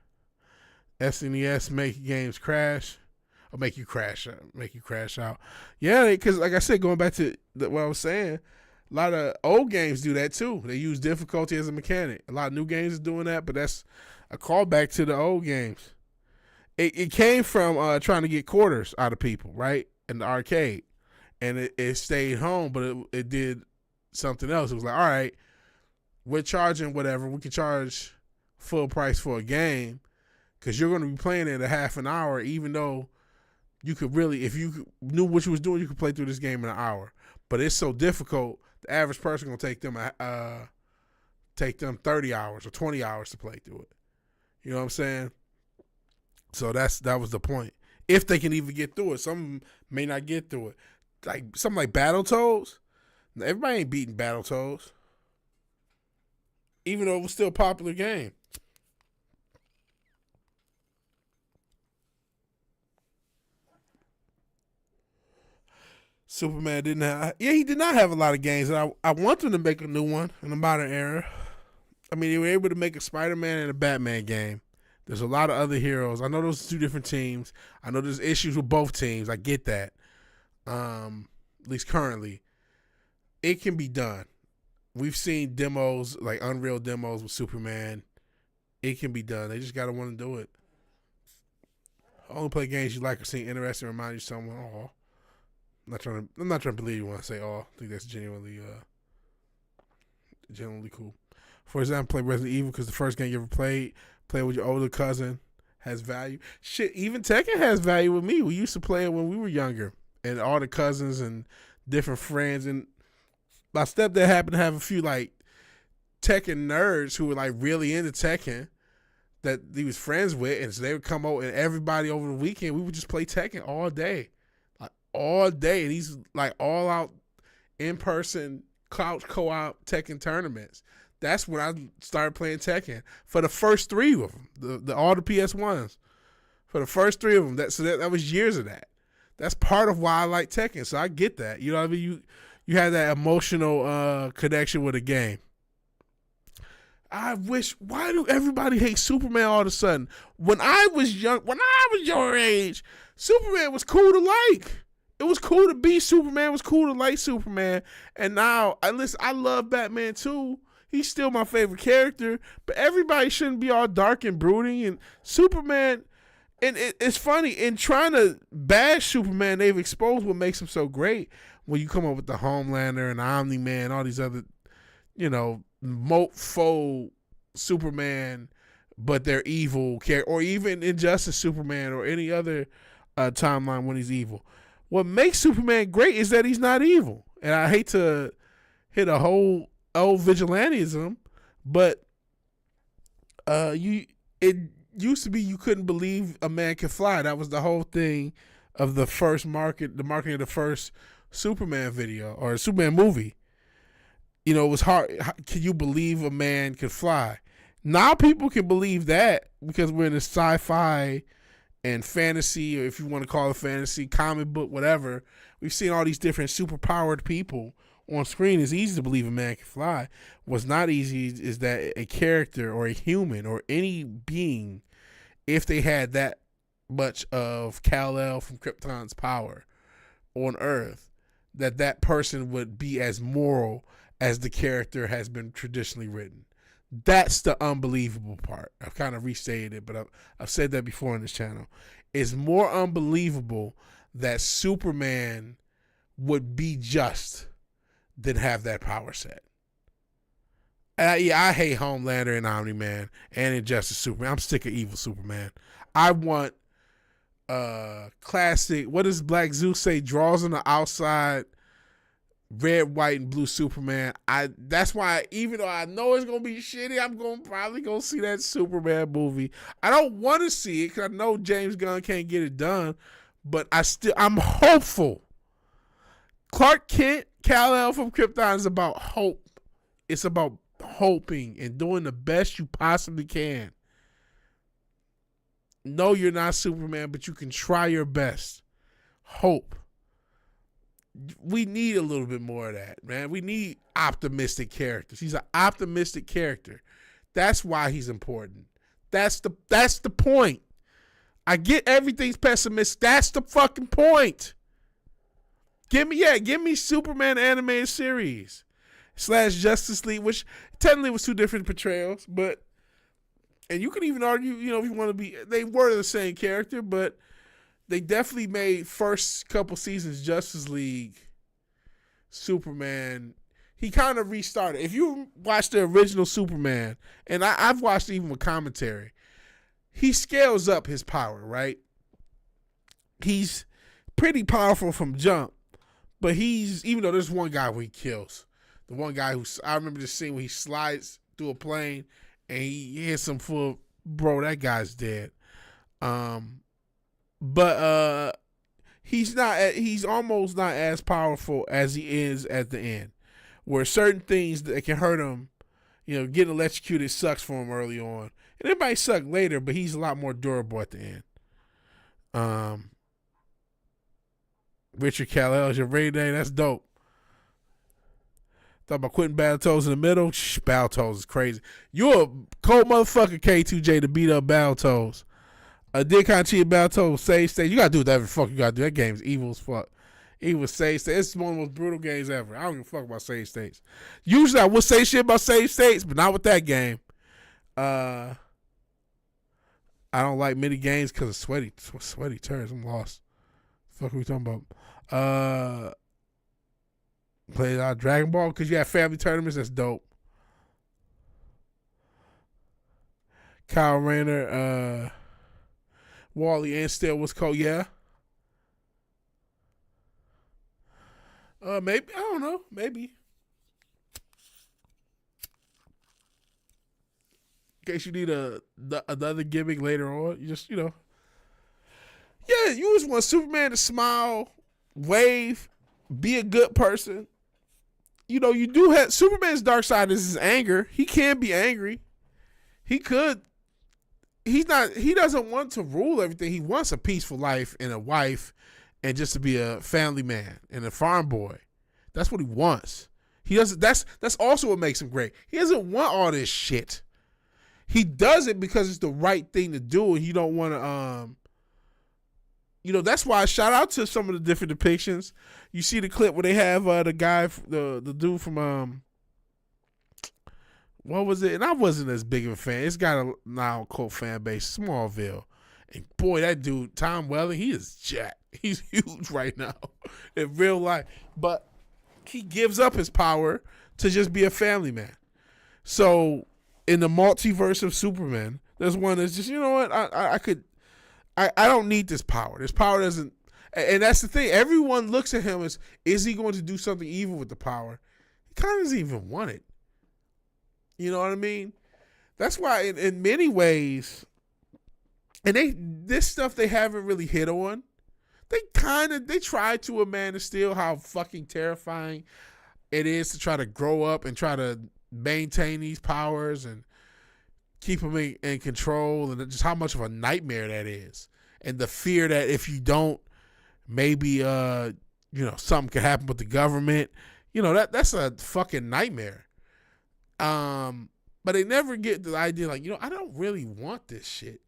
SNES make games crash, or make you crash out. Yeah, because like I said, going back to what I was saying, a lot of old games do that too. They use difficulty as a mechanic. A lot of new games is doing that, but that's a callback to the old games. It came from trying to get quarters out of people, right, in the arcade, and it stayed home, but it did something else. It was like, all right, we're charging whatever. We can charge full price for a game because you're going to be playing it a half an hour, even though you could really, if you knew what you was doing, you could play through this game in an hour. But it's so difficult, the average person going to take them 30 hours or 20 hours to play through it. You know what I'm saying? So that was the point. If they can even get through it. Some may not get through it. Like something like Battletoads. Everybody ain't beating Battletoads. even though it was still a popular game. Superman didn't have. Yeah, he did not have a lot of games, and I want them to make a new one in the modern era. I mean, they were able to make a Spider-Man and a Batman game. There's a lot of other heroes. I know those are two different teams. I know there's issues with both teams. I get that. At least currently, it can be done. We've seen demos, like Unreal demos with Superman. It can be done. They just gotta want to do it. Only play games you like or seem interesting. Remind you of someone. Oh, I'm not trying to believe you when I say oh. I think that's genuinely cool. For example, play Resident Evil because the first game you ever played with your older cousin has value. Shit, even Tekken has value with me. We used to play it when we were younger, and all the cousins and different friends. And my stepdad happened to have a few like Tekken nerds who were like really into Tekken that he was friends with, and so they would come over, and everybody over the weekend we would just play Tekken all day, like all day. And these like all out in person couch co-op Tekken tournaments. That's when I started playing Tekken for the first three of them, all the PS1s. For the first three of them, that was years of that. That's part of why I like Tekken. So I get that. You know what I mean? You have that emotional connection with a game. I wish. Why do everybody hate Superman all of a sudden? When I was your age, Superman was cool to like. It was cool to be Superman. It was cool to like Superman. And now I love Batman too. He's still my favorite character, but everybody shouldn't be all dark and brooding. And Superman, and it's funny, in trying to bash Superman, they've exposed what makes him so great. When you come up with the Homelander and Omni-Man, all these other, mofo Superman, but they're evil character, or even Injustice Superman, or any other timeline when he's evil. What makes Superman great is that he's not evil. And I hate to hit a whole old vigilantism, but it used to be you couldn't believe a man could fly. That was the whole thing of the marketing of the first Superman video or Superman movie. It was hard. Can you believe a man could fly? Now people can believe that because we're in a sci-fi and fantasy, or if you want to call it fantasy, comic book, whatever. We've seen all these different superpowered people on screen. It's easy to believe a man can fly. What's not easy is that a character or a human or any being, if they had that much of Kal-El from Krypton's power on Earth, that person would be as moral as the character has been traditionally written. That's the unbelievable part. I've kind of restated it, but I've said that before on this channel. It's more unbelievable that Superman would be just than have that power set. And I hate Homelander and Omni-Man and Injustice Superman. I'm sick of evil Superman. I want classic, what does Black Zeus say? Draws on the outside, red, white, and blue Superman. That's why, even though I know it's gonna be shitty, I'm probably gonna see that Superman movie. I don't want to see it because I know James Gunn can't get it done, but I'm hopeful. Clark Kent, Kal-El from Krypton is about hope. It's about hoping and doing the best you possibly can. No, you're not Superman, but you can try your best. Hope. We need a little bit more of that, man. We need optimistic characters. He's an optimistic character. That's why he's important. That's the point. I get everything's pessimistic. That's the fucking point. Give me Superman animated series / Justice League, which technically was two different portrayals, but, and you can even argue, if you want to be, they were the same character, but they definitely made first couple seasons Justice League Superman. He kind of restarted. If you watch the original Superman, and I've watched it even with commentary, he scales up his power, right? He's pretty powerful from jump. But even though there's one guy where he kills, the one guy I remember the scene where he slides through a plane and he hits him full, bro, that guy's dead. But he's almost not as powerful as he is at the end, where certain things that can hurt him, getting electrocuted sucks for him early on. And it might suck later, but he's a lot more durable at the end. Richard Callell is your rating name. That's dope. Thought about quitting Battletoads in the middle. Battletoads is crazy. You're a cold motherfucker, K2J, to beat up Battletoads. Did kind of cheat Battletoads save state. You gotta do whatever the fuck you gotta do. That game's evil as fuck. Evil save state. It's one of the most brutal games ever. I don't give a fuck about save states. Usually I would say shit about save states, but not with that game. I don't like mini games because of sweaty turns. I'm lost. The fuck are we talking about? Played Dragon Ball because you have family tournaments. That's dope. Kyle Rayner, Wally and Still was cold. Yeah. Maybe, I don't know. Maybe. In case you need another gimmick later on, you just yeah, you just want Superman to smile, wave, be a good person. You do have Superman's dark side is his anger. He can be angry. He could. He doesn't want to rule everything. He wants a peaceful life and a wife and just to be a family man and a farm boy. That's what he wants. He doesn't. That's also what makes him great. He doesn't want all this shit. He does it because it's the right thing to do, and you don't want to. That's why I shout out to some of the different depictions. You see the clip where they have the guy, the dude from what was it? And I wasn't as big of a fan. It's got a now cult fan base, Smallville, and boy, that dude Tom Welling, he is jacked. He's huge right now in real life, but he gives up his power to just be a family man. So in the multiverse of Superman, there's one that's just I don't need this power. This power doesn't, and that's the thing. Everyone looks at him as, is he going to do something evil with the power? He kind of doesn't even want it. You know what I mean? That's why in many ways, and this stuff they haven't really hit on. They try to a Man of Steel how fucking terrifying it is to try to grow up and try to maintain these powers and keep them in control, and just how much of a nightmare that is, and the fear that if you don't, maybe something could happen with the government. That's a fucking nightmare. But they never get the idea I don't really want this shit.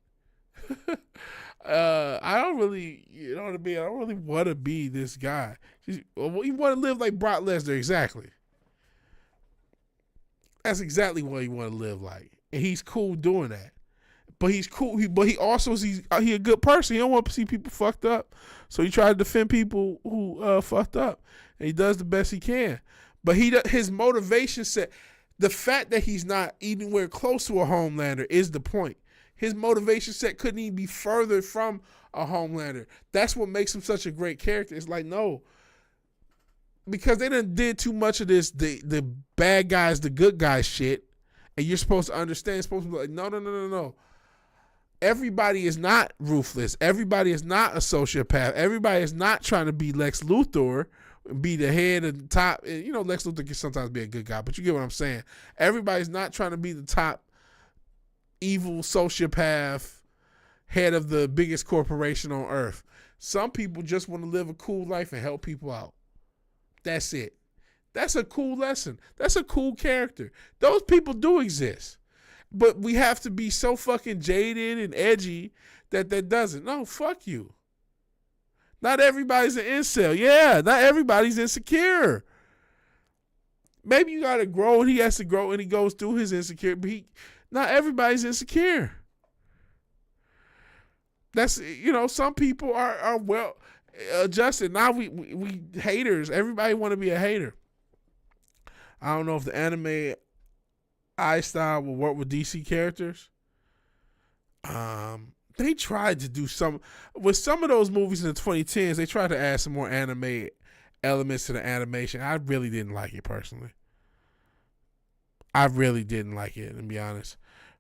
I don't really, I don't really want to be this guy. You want to live like Brock Lesnar, exactly. That's exactly what you want to live like. And he's cool doing that. But he's cool. But he also he a good person. He don't want to see people fucked up. So he tries to defend people who fucked up. And he does the best he can. But his motivation set, the fact that he's not anywhere close to a Homelander is the point. His motivation set couldn't even be further from a Homelander. That's what makes him such a great character. It's like, no. Because they done did too much of this, the bad guys, the good guys shit. And you're supposed to understand, it's supposed to be like, no. Everybody is not ruthless. Everybody is not a sociopath. Everybody is not trying to be Lex Luthor, be the head and top. Lex Luthor can sometimes be a good guy, but you get what I'm saying. Everybody's not trying to be the top evil sociopath, head of the biggest corporation on earth. Some people just want to live a cool life and help people out. That's it. That's a cool lesson. That's a cool character. Those people do exist. But we have to be so fucking jaded and edgy that doesn't. No, fuck you. Not everybody's an incel. Yeah, not everybody's insecure. Maybe you got to grow and he has to grow and he goes through his insecurity. But not everybody's insecure. That's, some people are well adjusted. Now we haters. Everybody want to be a hater. I don't know if the anime eye style will work with DC characters. They tried to do with some of those movies in the 2010s. They tried to add some more anime elements to the animation. I really didn't like it personally. I really didn't like it, to be honest.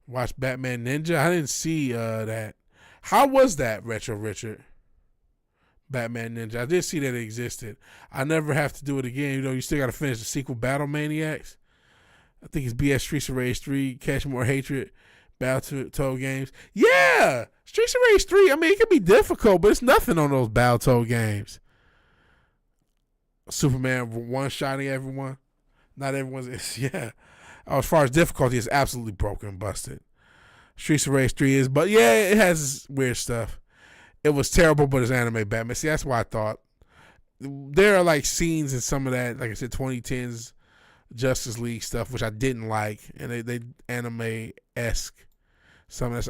Watched Batman Ninja. I didn't see that. How was that, Retro Richard? Batman Ninja. I did see that it existed. I never have to do it again. You still got to finish the sequel, Battle Maniacs. I think it's BS Streets of Rage 3, Catch More Hatred, Battletoad games. Yeah! Streets of Rage 3, I mean, it can be difficult, but it's nothing on those Battletoad games. Superman one-shotting everyone. Not everyone's, yeah. As far as difficulty, it's absolutely broken and busted. Streets of Rage 3 is, but yeah, it has weird stuff. It was terrible, but it's anime Batman. See, that's why I thought. There are like scenes in some of that, like I said, 2010s Justice League stuff, which I didn't like, and they anime-esque some of this.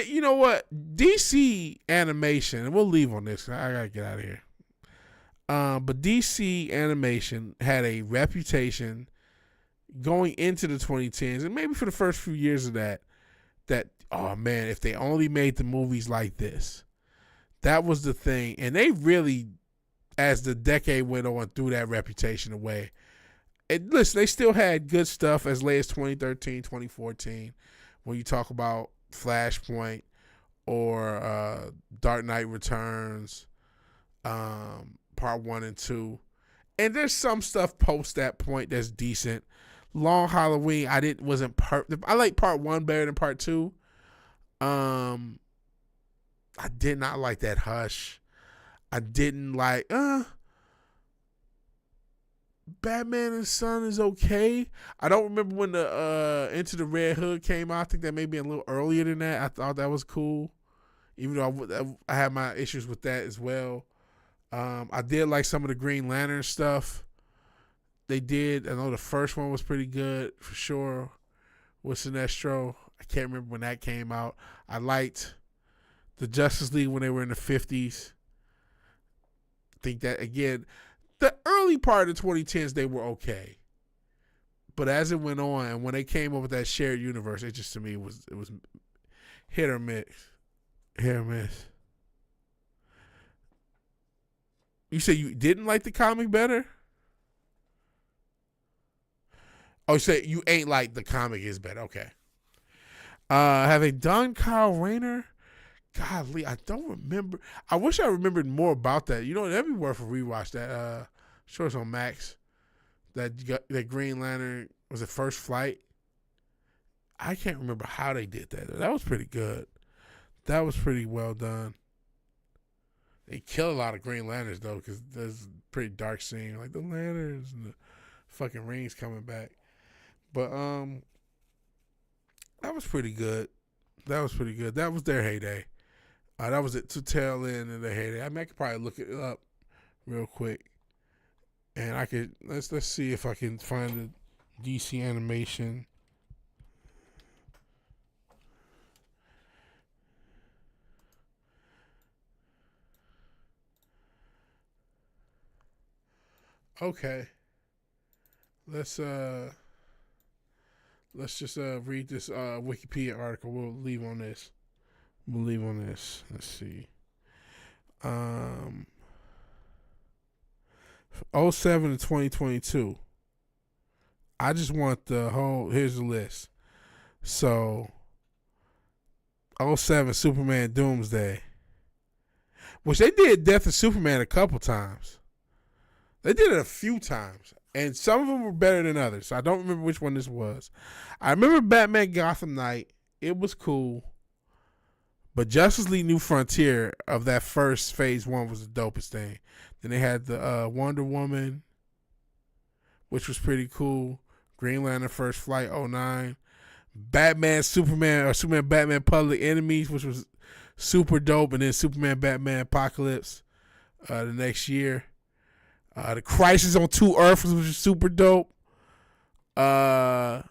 You know what? DC animation, and we'll leave on this. I gotta get out of here. But DC animation had a reputation going into the 2010s, and maybe for the first few years of that, oh man, if they only made the movies like this. That was the thing. And they really, as the decade went on, threw that reputation away. And listen, they still had good stuff as late as 2013, 2014, when you talk about Flashpoint or Dark Knight Returns, Part 1 and 2. And there's some stuff post that point that's decent. Long Halloween, wasn't perfect. I like Part 1 better than Part 2. I did not like that Hush. I didn't like Batman and Son is okay. I don't remember when the Into the Red Hood came out. I think that may be a little earlier than that. I thought that was cool, even though I had my issues with that as well. I did like some of the Green Lantern stuff. They did. I know the first one was pretty good for sure with Sinestro. I can't remember when that came out. I liked the Justice League when they were in the 50s. I think that, again, the early part of the 2010s, they were okay. But as it went on, and when they came up with that shared universe, it just, to me, it was hit or miss. Hit or miss. You say you didn't like the comic better? Oh, you say you ain't like the comic is better. Okay. Have they done Kyle Rayner? Golly, I don't remember. I wish I remembered more about that. You know, that'd be worth a rewatch. That sure it's on Max. That Green Lantern, was it First Flight? I can't remember how they did that. That was pretty good. That was pretty well done. They kill a lot of Green Lanterns though, because there's a pretty dark scene, like the lanterns and the fucking rings coming back. But that was pretty good. That was pretty good. That was their heyday. That was it to tail end of their heyday. I mean, I could probably look it up real quick, and I could let's see if I can find the DC animation. Okay. Let's just read this Wikipedia article. We'll leave on this. Let's see. 07 to 2022. I just want the whole, here's the list. So 07 Superman Doomsday. Which they did Death of Superman a couple times. They did it a few times. And some of them were better than others. So I don't remember which one this was. I remember Batman Gotham Knight. It was cool. But Justice League New Frontier of that first phase 1 was the dopest thing. Then they had the Wonder Woman, which was pretty cool. Green Lantern First Flight 09. Batman Superman Batman Public Enemies, which was super dope. And then Superman Batman Apocalypse the next year. The Crisis on 2 Earths, which was super dope. Under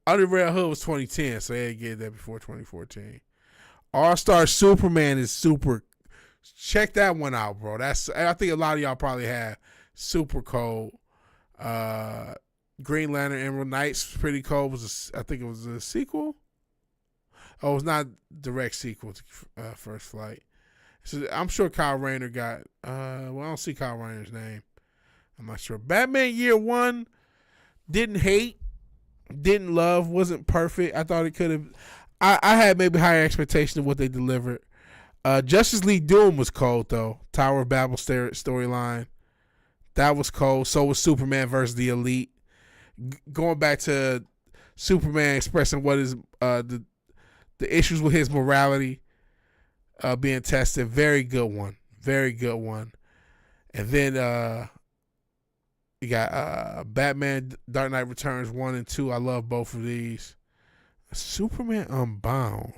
Red Hood was 2010, so they didn't get that before 2014. All-Star Superman is super. Check that one out, bro. I think a lot of y'all probably have. Super cold. Green Lantern Emerald Knights was pretty cold. I think it was a sequel. Oh, it was not direct sequel to First Flight. So I'm sure Kyle Rayner got. I don't see Kyle Rayner's name. I'm not sure. Batman Year One, didn't hate, didn't love, wasn't perfect. I thought it could have. I had maybe higher expectations of what they delivered. Justice League Doom was cold though. Tower of Babel storyline, that was cold. So was Superman versus the Elite. going back to Superman expressing what is the issues with his morality being tested. Very good one. Very good one. And then you got Batman Dark Knight Returns 1 and 2. I love both of these. Superman Unbound.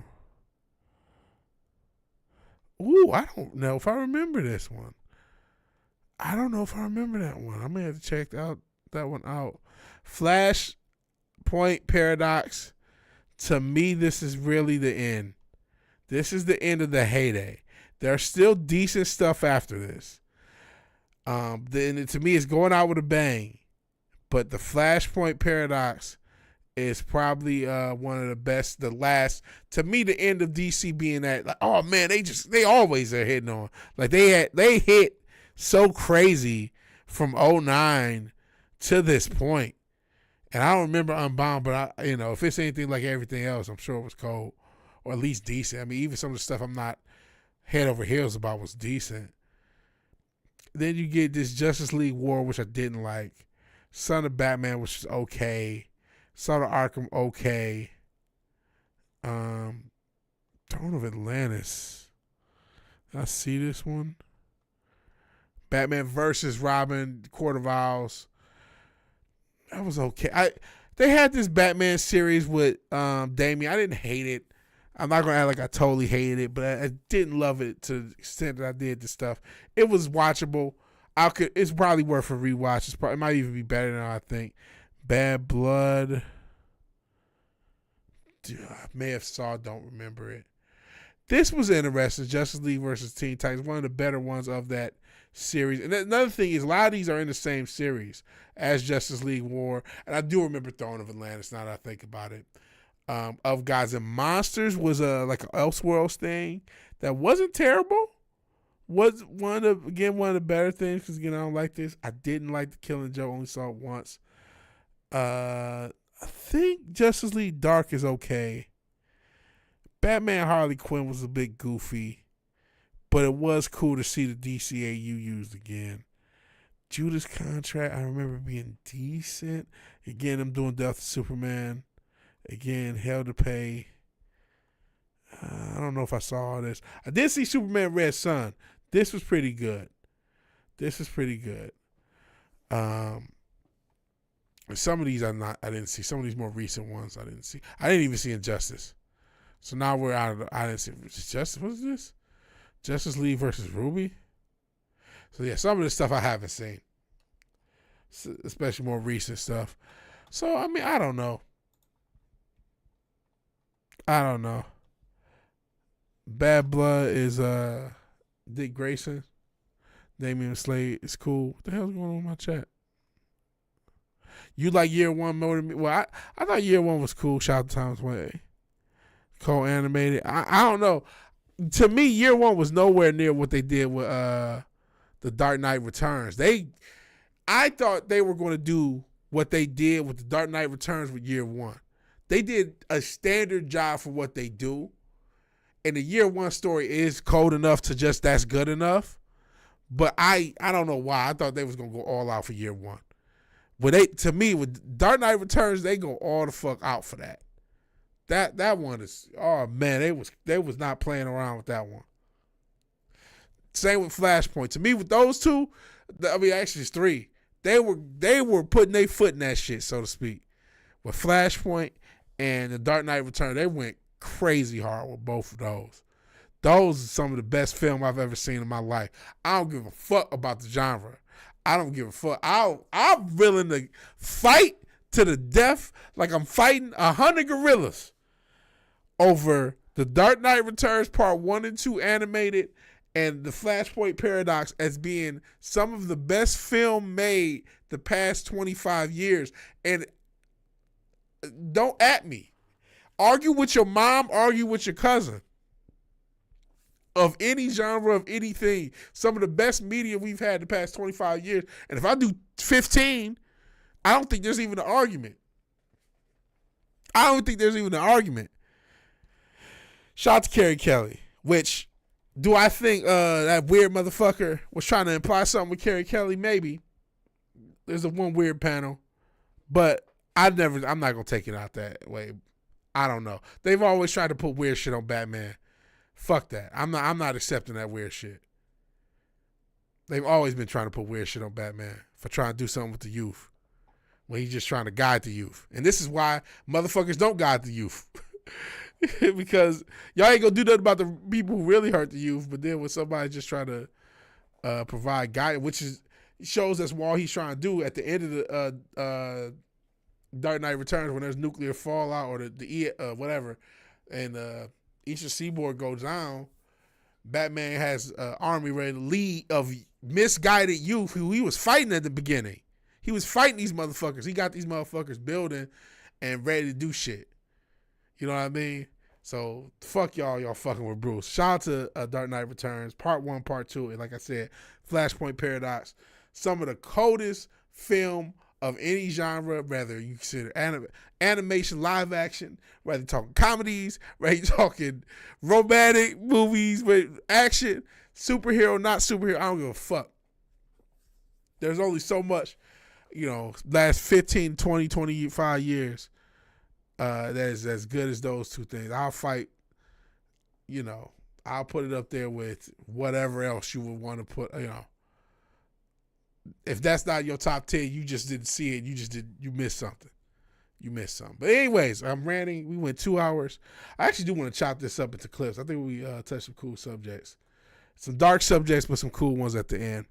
Ooh, I don't know if I remember this one. I don't know if I remember that one. I may have to check that one out. Flashpoint Paradox. To me, this is really the end. This is the end of the heyday. There's still decent stuff after this. Then to me, it's going out with a bang. But the Flashpoint Paradox is probably one of the best. The last, to me, the end of DC being that, like, oh man, they always are hitting on. Like they hit so crazy from 2009 to this point. And I don't remember Unbound, but if it's anything like everything else, I'm sure it was cold, or at least decent. I mean, even some of the stuff I'm not head over heels about was decent. Then you get this Justice League War, which I didn't like. Son of Batman, which is okay. Son of Arkham, okay. Throne of Atlantis. Did I see this one? Batman versus Robin, Court of Owls. That was okay. They had this Batman series with Damian. I didn't hate it. I'm not gonna act like I totally hated it, but I didn't love it to the extent that I did the stuff. It was watchable. It's probably worth a rewatch. It might even be better than I think. Bad Blood. Dude, I may have saw. Don't remember it. This was interesting. Justice League versus Teen Titans. One of the better ones of that series. And another thing is, a lot of these are in the same series as Justice League War. And I do remember Throne of Atlantis, now that I think about it. Of Gods and Monsters was like an Elseworlds thing that wasn't terrible. Was one of the better things, because again, I don't like this. I didn't like The Killing Joke, only saw it once. I think Justice League Dark is okay. Batman Harley Quinn was a bit goofy, but it was cool to see the DCAU used again. Judas Contract, I remember being decent. Again, I'm doing Death of Superman. Again, Hell to Pay. I don't know if I saw all this. I did see Superman Red Sun. This was pretty good. Some of these I didn't see. Some of these more recent ones I didn't see. I didn't even see Injustice. So now we're out of I didn't see Justice. What is this? Justice League versus Ruby. So yeah, some of the stuff I haven't seen, especially more recent stuff. So I mean, I don't know. Bad Blood is Dick Grayson. Damian Slade is cool. What the hell's going on with my chat? You like Year One more than me? Well, I thought Year One was cool. Shout out to Thomas Wayne. Co-animated. I don't know. To me, Year One was nowhere near what they did with The Dark Knight Returns. I thought they were going to do what they did with The Dark Knight Returns with Year One. They did a standard job for what they do. And the Year One story is cold enough to just that's good enough. But I don't know why. I thought they was going to go all out for Year One. But to me, with Dark Knight Returns, they go all the fuck out for that. That one is, oh man, they was not playing around with that one. Same with Flashpoint. To me, with those two, I mean actually it's three. They were putting their foot in that shit, so to speak. With Flashpoint and The Dark Knight Returns, they went crazy hard with both of those. Those are some of the best film I've ever seen in my life. I don't give a fuck about the genre. I don't give a fuck. I'm willing to fight to the death like I'm fighting 100 gorillas over The Dark Knight Returns Part 1 and 2 animated and the Flashpoint Paradox as being some of the best film made the past 25 years. And don't at me. Argue with your mom, argue with your cousin. Of any genre, of anything. Some of the best media we've had the past 25 years. And if I do 15, I don't think there's even an argument. Shout out to Carrie Kelly, which, do I think that weird motherfucker was trying to imply something with Carrie Kelly? Maybe. There's a one weird panel. But I'm not gonna take it out that way. I don't know. They've always tried to put weird shit on Batman. Fuck that. I'm not accepting that weird shit. They've always been trying to put weird shit on Batman for trying to do something with the youth when he's just trying to guide the youth. And this is why motherfuckers don't guide the youth. Because y'all ain't gonna do nothing about the people who really hurt the youth, but then when somebody just trying to provide guidance, which shows us what he's trying to do at the end of the Dark Knight Returns, when there's nuclear fallout or the whatever, and Eastern Seaboard goes down, Batman has an army ready to lead of misguided youth who he was fighting at the beginning. He was fighting these motherfuckers. He got these motherfuckers building and ready to do shit. You know what I mean? So fuck y'all fucking with Bruce. Shout out to Dark Knight Returns, Part 1, Part 2, and like I said, Flashpoint Paradox. Some of the coldest film of any genre, whether you consider animation, live action, whether you're talking comedies, whether you're talking romantic movies with action, superhero, not superhero, I don't give a fuck. There's only so much, last 15, 20, 25 years that is as good as those two things. I'll fight, I'll put it up there with whatever else you would want to put, If that's not your top 10, you just didn't see it. You missed something. You missed something. But anyways, I'm ranting. We went 2 hours. I actually do want to chop this up into clips. I think we touched some cool subjects. Some dark subjects, but some cool ones at the end.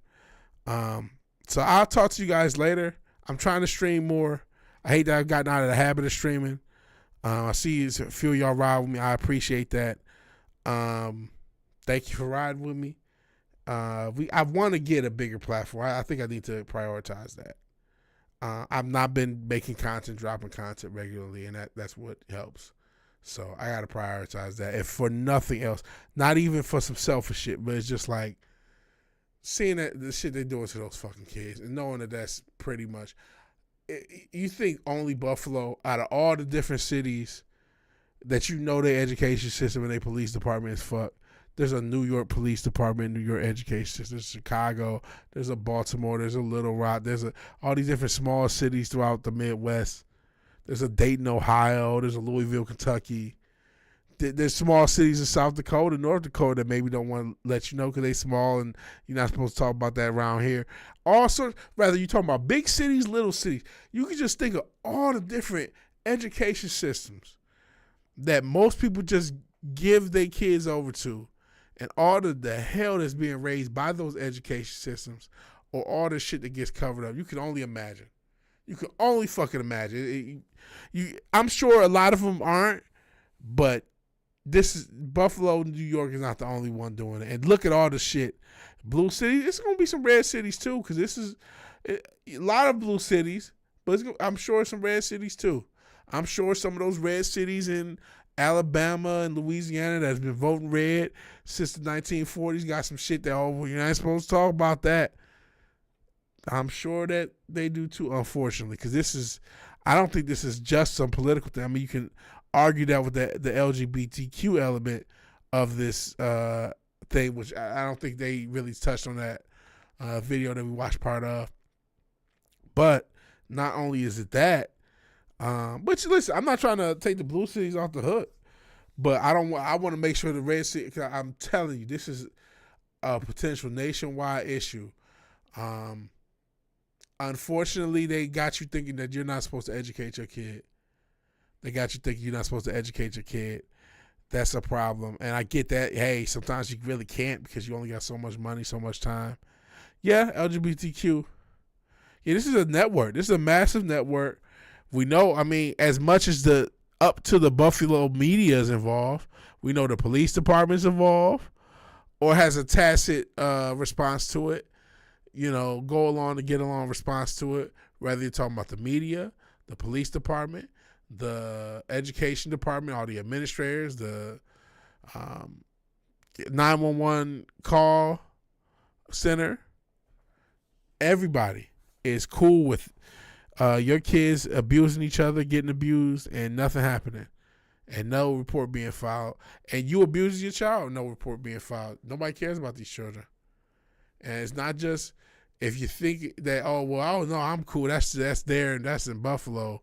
So I'll talk to you guys later. I'm trying to stream more. I hate that I've gotten out of the habit of streaming. I see a few of y'all ride with me. I appreciate that. Thank you for riding with me. I want to get a bigger platform. I think I need to prioritize that. I've not been making content, dropping content regularly, and that's what helps. So I got to prioritize that. If for nothing else, not even for some selfish shit, but it's just like seeing that the shit they're doing to those fucking kids and knowing that that's pretty much. You think only Buffalo, out of all the different cities that their education system and their police department is fucked. There's a New York police department, New York education system. There's Chicago. There's a Baltimore. There's a Little Rock. There's all these different small cities throughout the Midwest. There's a Dayton, Ohio. There's a Louisville, Kentucky. There's small cities in South Dakota, North Dakota that maybe don't want to let you know because they small and you're not supposed to talk about that around here. Also, rather you talking about big cities, little cities. You can just think of all the different education systems that most people just give their kids over to. And all the hell that's being raised by those education systems or all the shit that gets covered up, you can only imagine. You can only fucking imagine. I'm sure a lot of them aren't, but Buffalo, New York is not the only one doing it. And look at all the shit. Blue cities, it's going to be some red cities too, because this is a lot of blue cities, but I'm sure some red cities too. I'm sure some of those red cities in Alabama and Louisiana that's been voting red since the 1940s got some shit that, you're not supposed to talk about that. I'm sure that they do too, unfortunately, because I don't think this is just some political thing. I mean, you can argue that with the LGBTQ element of this thing, which I don't think they really touched on that video that we watched part of. But not only is it that, but listen, I'm not trying to take the blue cities off the hook, but I want to make sure the red city, because I'm telling you, this is a potential nationwide issue. Unfortunately, they got you thinking that you're not supposed to educate your kid. They got you thinking you're not supposed to educate your kid. That's a problem. And I get that. Hey, sometimes you really can't because you only got so much money, so much time. Yeah, LGBTQ. Yeah, this is a network. This is a massive network. We know, I mean, as much as up to the Buffalo media is involved, we know the police department's involved or has a tacit response to it. Go along to get along response to it, whether you're talking about the media, the police department, the education department, all the administrators, the 911 call center. Everybody is cool with your kids abusing each other, getting abused, and nothing happening. And no report being filed. And you abusing your child, no report being filed. Nobody cares about these children. And it's not just if you think that, oh, well, oh no, I'm cool, that's there and that's in Buffalo.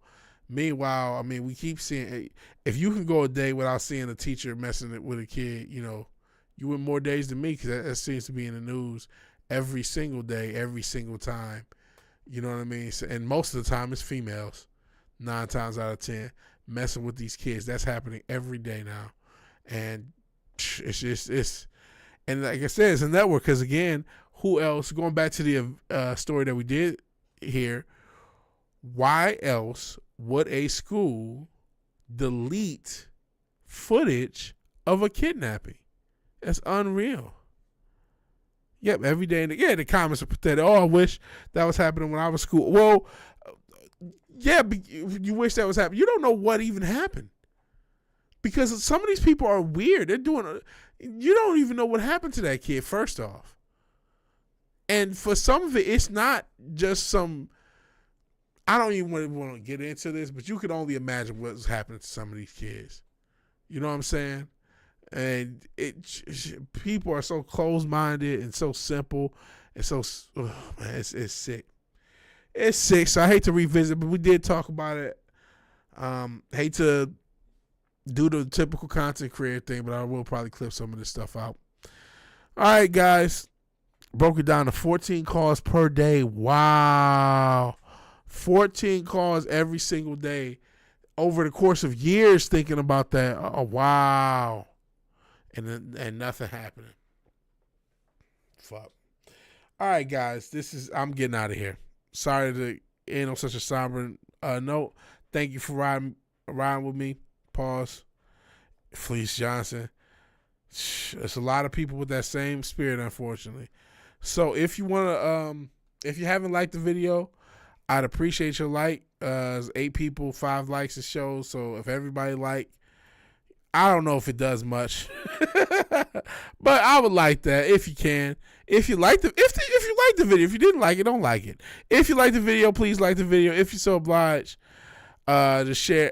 Meanwhile, I mean, we keep seeing, if you can go a day without seeing a teacher messing with a kid, you know, you went more days than me, because that seems to be in the news every single day, every single time. You know what I mean? So, and most of the time it's females, 9 times out of 10, messing with these kids. That's happening every day now. And it's just, and like I said, it's a network, because again, who else, going back to the story that we did here, why else would a school delete footage of a kidnapping? That's unreal. Yep, every day. The comments are pathetic. Oh, I wish that was happening when I was school. Well, yeah, you wish that was happening. You don't know what even happened, because some of these people are weird. They're doing. You don't even know what happened to that kid, first off. And for some of it, it's not just some. I don't even want to get into this, but you can only imagine what's happening to some of these kids. You know what I'm saying? And people are so closed-minded and so simple and so, man, it's sick. It's sick. So I hate to revisit, but we did talk about it. Hate to do the typical content creator thing, but I will probably clip some of this stuff out. All right, guys. Broke it down to 14 calls per day. Wow. 14 calls every single day over the course of years, thinking about that. Oh, wow. And nothing happening. Fuck. All right, guys. I'm getting out of here. Sorry to end on such a somber note. Thank you for riding with me. Pause. Fleece Johnson. There's a lot of people with that same spirit, unfortunately. So if you want to, if you haven't liked the video, I'd appreciate your like. There's 8 people, 5 likes it shows. So if everybody like, I don't know if it does much, but I would like that if you can. If you like if you like the video, if you didn't like it, don't like it. If you like the video, please like the video. If you're so obliged, to share,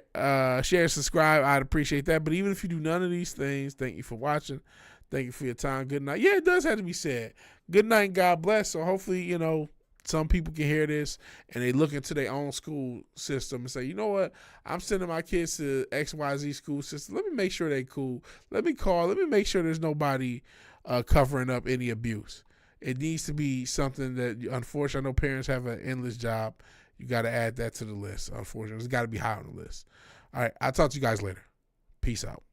subscribe, I'd appreciate that. But even if you do none of these things, thank you for watching. Thank you for your time. Good night. Yeah, it does have to be said. Good night and God bless. So hopefully, you know, some people can hear this and they look into their own school system and say, you know what? I'm sending my kids to XYZ school system. Let me make sure they cool. Let me make sure there's nobody covering up any abuse. It needs to be something that, unfortunately, I know parents have an endless job. You got to add that to the list. Unfortunately, it's got to be high on the list. All right. I'll talk to you guys later. Peace out.